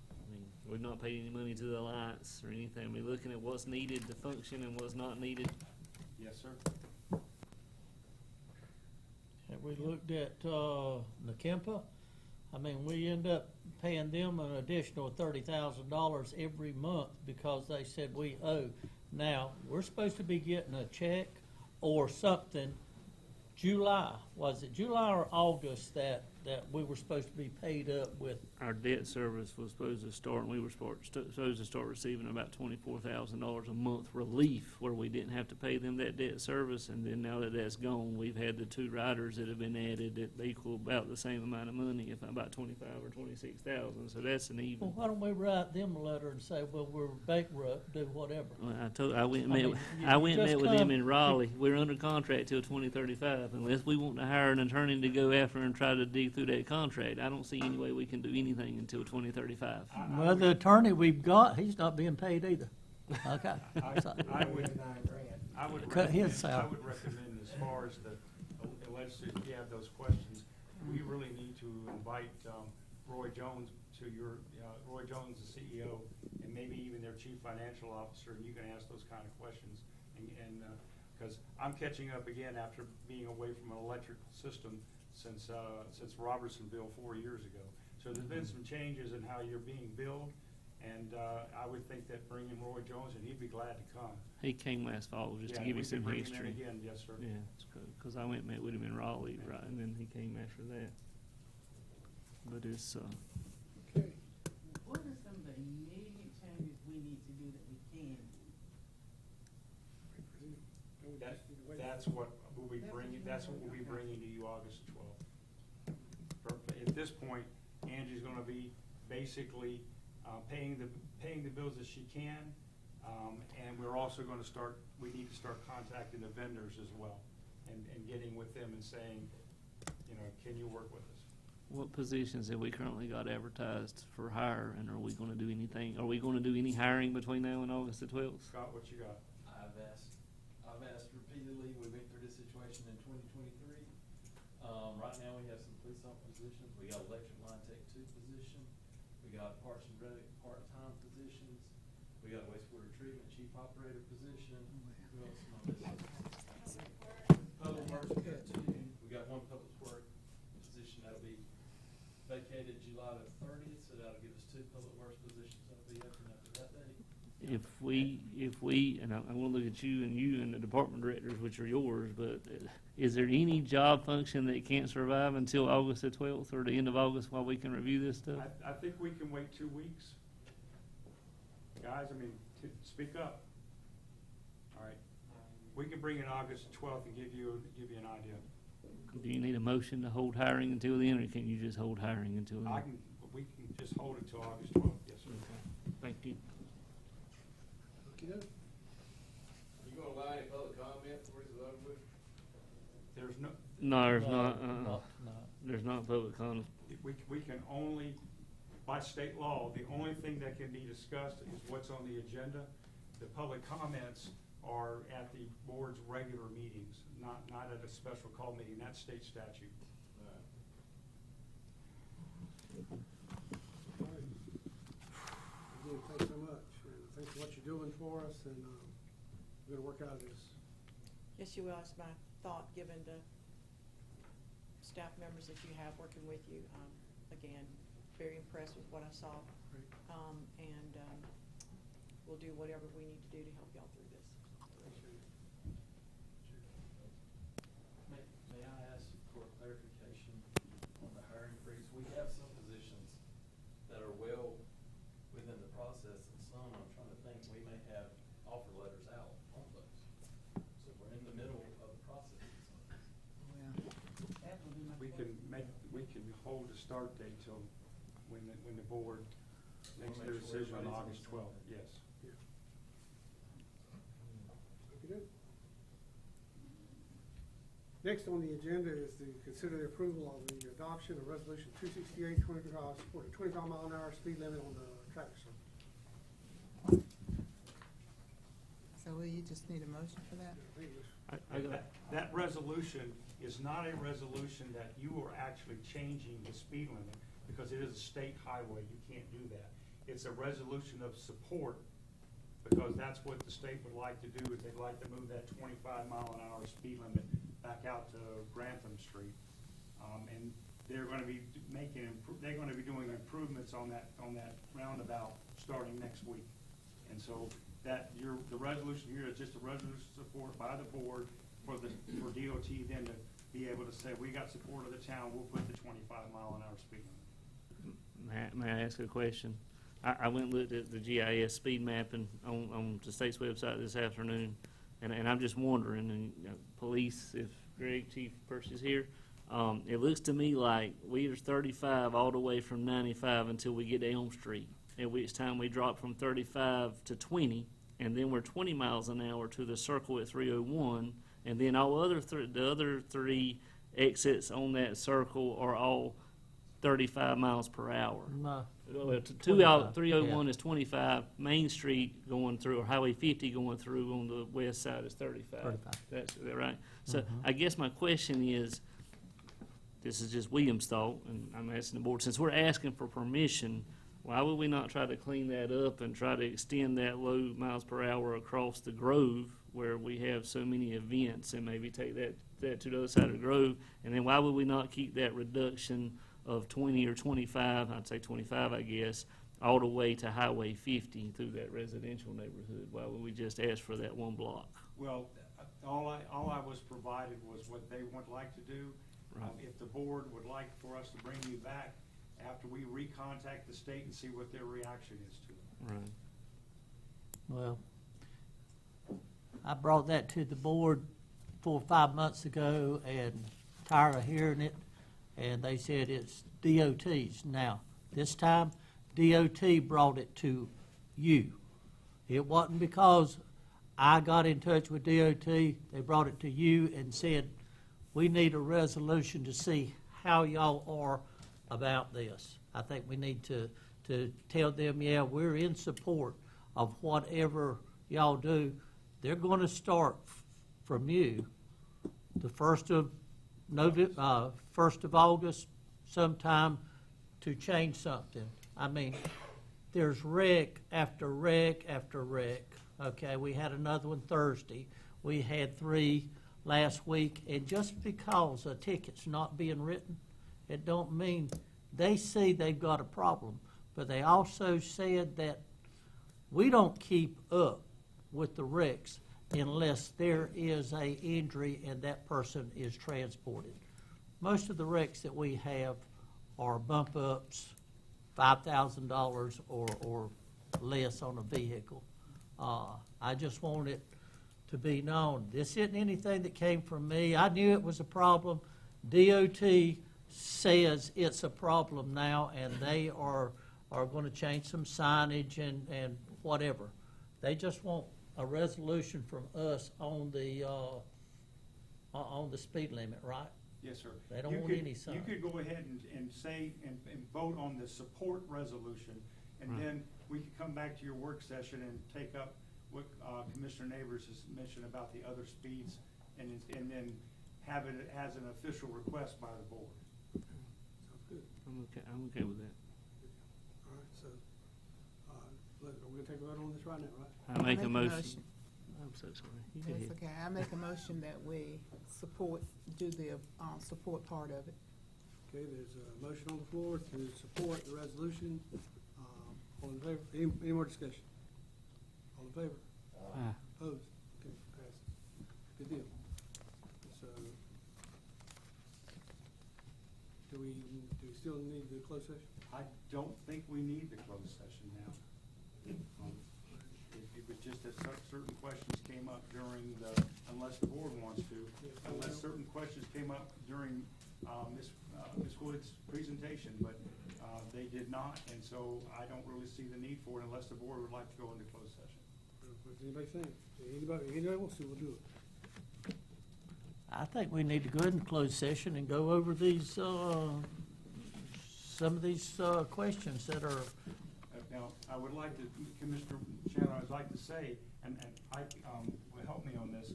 I mean, we've not paid any money to the Alliance or anything. Are we looking at what's needed to function and what's not needed? Yes, sir. Have we looked at Nakempa? I mean, we end up paying them an additional $30,000 every month because they said we owe. Now, we're supposed to be getting a check or something July. Was it July or August that we were supposed to be paid up with? Our debt service was supposed to start, and we were supposed to start receiving about $24,000 a month relief where we didn't have to pay them that debt service. And then now that that's gone, we've had the 2 riders that have been added that equal about the same amount of money, if not about 25 or 26,000. So that's an Well, even. why don't we write them a letter and say, well, we're bankrupt, do whatever? Well, I went and I met, mean, you I went and just met with them come- in Raleigh. We're under contract till 2035. Unless we want to hire an attorney to go after and try to dig through that contract, I don't see any way we can do anything until 2035. Well, the attorney we've got, he's not being paid either. Okay. So- I would Cut his recommend, salary. I would recommend as far as the legislature, if you have those questions, we really need to invite Roy Jones to Roy Jones, the CEO, and maybe even their chief financial officer, and you can ask those kind of questions. And because I'm catching up again after being away from an electrical system since Robertsonville 4 years ago. So there's been some changes in how you're being billed, and I would think that bringing Roy Jones, and he'd be glad to come. He came last fall just to Yeah, give we you some can bring him in history. again, yes, sir. Yeah, because I went and met with him in Raleigh, right, and then he came after that. But it's, What are some of the immediate changes we need to do that we that's what we'll be bringing to you August 12th. At this point, Angie's gonna be basically paying the bills that she can, and we're also gonna we need to start contacting the vendors as well, and getting with them and saying, can you work with us? What positions have we currently got advertised for hire, and are we gonna do anything, are we gonna do any hiring between now and August the 12th? Scott, what you got? I've asked repeatedly. We went through this situation in 2023. Right now, we have some police officer positions. We got electric line tech 2 position. We got parts and rec part-time positions. We got wastewater treatment chief operator position. Who else am I missing? Public works, we got 2. We got 1 public work position that'll be vacated July the 30th, so that'll give us 2 public works positions that'll be open after that date. If we, and I'm gonna look at you and the department directors, which are yours, but is there any job function that can't survive until August the 12th or the end of August while we can review this stuff? I think we can wait 2 weeks. Guys, speak up. All right. We can bring in August 12th and give you an idea. Do you need a motion to hold hiring until then, or can you just hold hiring until then? We can just hold it till August 12th, yes, sir. Okay. Thank you. Okey-doke. You gonna allow any public comment before this is over with? There's no, No, there's not, No. there's not public comment. we can only, by state law, the only thing that can be discussed is what's on the agenda. The public comments are at the board's regular meetings, not at a special call meeting. That's state statute. All right. Again, thanks so much, and thanks for what you're doing for us, and we're gonna work out of this. Yes, you will. It's my thought, given the staff members that you have working with you. Again, very impressed with what I saw. Great. And we'll do whatever we need to do to help y'all through this. Appreciate it. May I ask for clarification on the hiring freeze? We have some positions that are well within the process, and some, I'm trying to think, we may have offer letters out on those. So we're in the middle of the process. That would be my We can hold the start date till when the board makes their decision on August 12th, yes. Okey-doke. Next on the agenda is to consider the approval of the adoption of Resolution 268, 25, supporting 25-mile-an-hour speed limit on the traffic circle. So will you just need a motion for that? That resolution is not a resolution that you are actually changing the speed limit, because it is a state highway. You can't do that. It's a resolution of support, because that's what the state would like to do, is they'd like to move that 25-mile-an-hour speed limit back out to Grantham Street. And they're going to be doing improvements on that roundabout starting next week. And so the resolution here is just a resolution of support by the board for DOT then to be able to say, we got support of the town, we'll put the 25-mile-an-hour speed limit. May I ask a question? I went and looked at the GIS speed mapping on the state's website this afternoon, and I'm just wondering, and police, if Chief Percy's here, it looks to me like we're 35 all the way from 95 until we get to Elm Street, at which time we drop from 35 to 20, and then we're 20 miles an hour to the circle at 301, and then the other 3 exits on that circle are all 35 miles per hour. No. Well, 25, 301 yeah. is 25. Main Street going through, or Highway 50 going through on the west side is 35. 35. Is that right? So I guess my question is, this is just William's thought, and I'm asking the board, since we're asking for permission, why would we not try to clean that up and try to extend that low miles per hour across the Grove, where we have so many events, and maybe take that to the other side of the Grove? And then why would we not keep that reduction of 20 or 25, I'd say 25, I guess, all the way to Highway 50 through that residential neighborhood? Why would we just ask for that one block? Well, all I was provided was what they would like to do. Right. If the board would like for us to bring you back after we recontact the state and see what their reaction is to it. Right. Well, I brought that to the board 4 or 5 months ago and tired of hearing it, and they said it's DOT's. Now, this time, DOT brought it to you. It wasn't because I got in touch with DOT, they brought it to you and said, we need a resolution to see how y'all are about this. I think we need to tell them, yeah, we're in support of whatever y'all do. They're going to start from you the 1st of August sometime to change something. I mean, there's wreck after wreck after wreck. Okay, we had another one Thursday. We had 3 last week, and just because a ticket's not being written, it don't mean they see they've got a problem. But they also said that we don't keep up with the wrecks unless there is a injury and that person is transported. Most of the wrecks that we have are bump ups, $5,000 or less on a vehicle. I just want it to be known. This isn't anything that came from me. I knew it was a problem. DOT says it's a problem now, and they are going to change some signage and whatever. They just want a resolution from us on the speed limit, right? Yes, sir. They don't You want could- any sign. You could go ahead and say, and vote on the support resolution, and then we could come back to your work session and take up what Commissioner Neighbors has mentioned about the other speeds, and then have it as an official request by the board. Sounds good. I'm okay with that. All right, so, we're gonna take a vote on this right now, right? I make a Make a motion. motion. I'm so sorry. You go That's ahead. okay. I make a motion that we do the support part of it. Okay, there's a motion on the floor to support the resolution. All in favor? Any more discussion? All in favor? Aye. Opposed? Okay, passes. Good deal. So, do we still need the closed session? I don't think we need the closed session now. It was just that certain questions came up during unless the board wants to, unless certain questions came up during Ms. Wood's presentation, but they did not, and so I don't really see the need for it unless the board would like to go into closed session. What's anybody think? Anybody wants to, we'll do it. I think we need to go ahead and close session and go over these, some of these questions that are. Now, I would like to, Commissioner Shannon, I'd like to say, and I, will help me on this,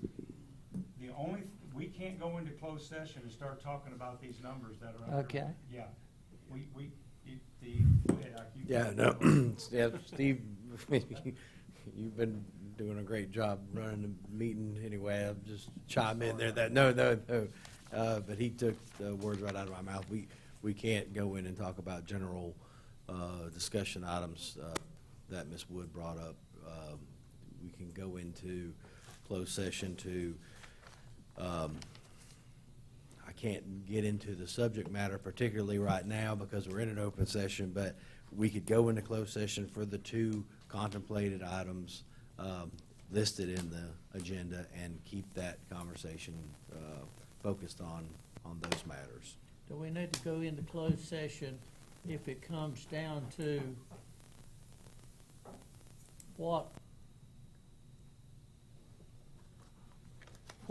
we can't go into closed session and start talking about these numbers that are under. Okay. Yeah, go ahead, Ike, you Yeah, can- no, yeah, Steve, you've been doing a great job running the meeting anyway. I'll just chime in there that, no. But he took the words right out of my mouth. We can't go in and talk about general discussion items that Ms. Wood brought up. We can go into closed session to, I can't get into the subject matter particularly right now because we're in an open session, but we could go into closed session for the 2 contemplated items listed in the agenda and keep that conversation focused on those matters. Do we need to go into closed session if it comes down to what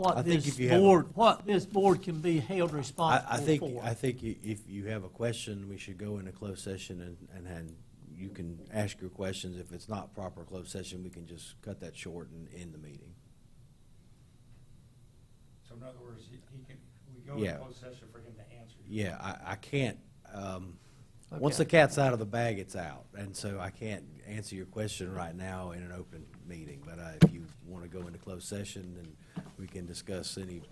I think this if you have a- board, what this board can be held responsible for? I think if you have a question, we should go into closed session and you can ask your questions. If it's not proper closed session, we can just cut that short and end the meeting. So in other words, we go Yeah. into closed session for him to answer. Yeah, I can't, once Okay. the cat's out of the bag, it's out. And so I can't answer your question right now in an open meeting. But if you want to go into closed session, then we can discuss any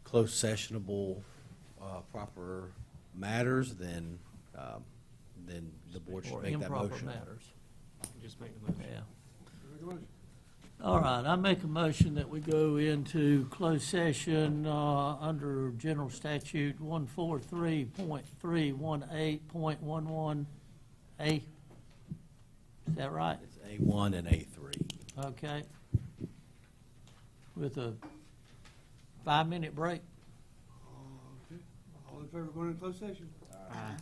closed sessionable, proper matters, then the board should Or make that improper motion. matters. Just make the motion. Yeah. Make a motion. All right, I make a motion that we go into closed session under General Statute 143.318.11A. Is that right? It's A1 and A3. Okay. With a 5-minute break. Okay. All in favor of going into closed session? Aye.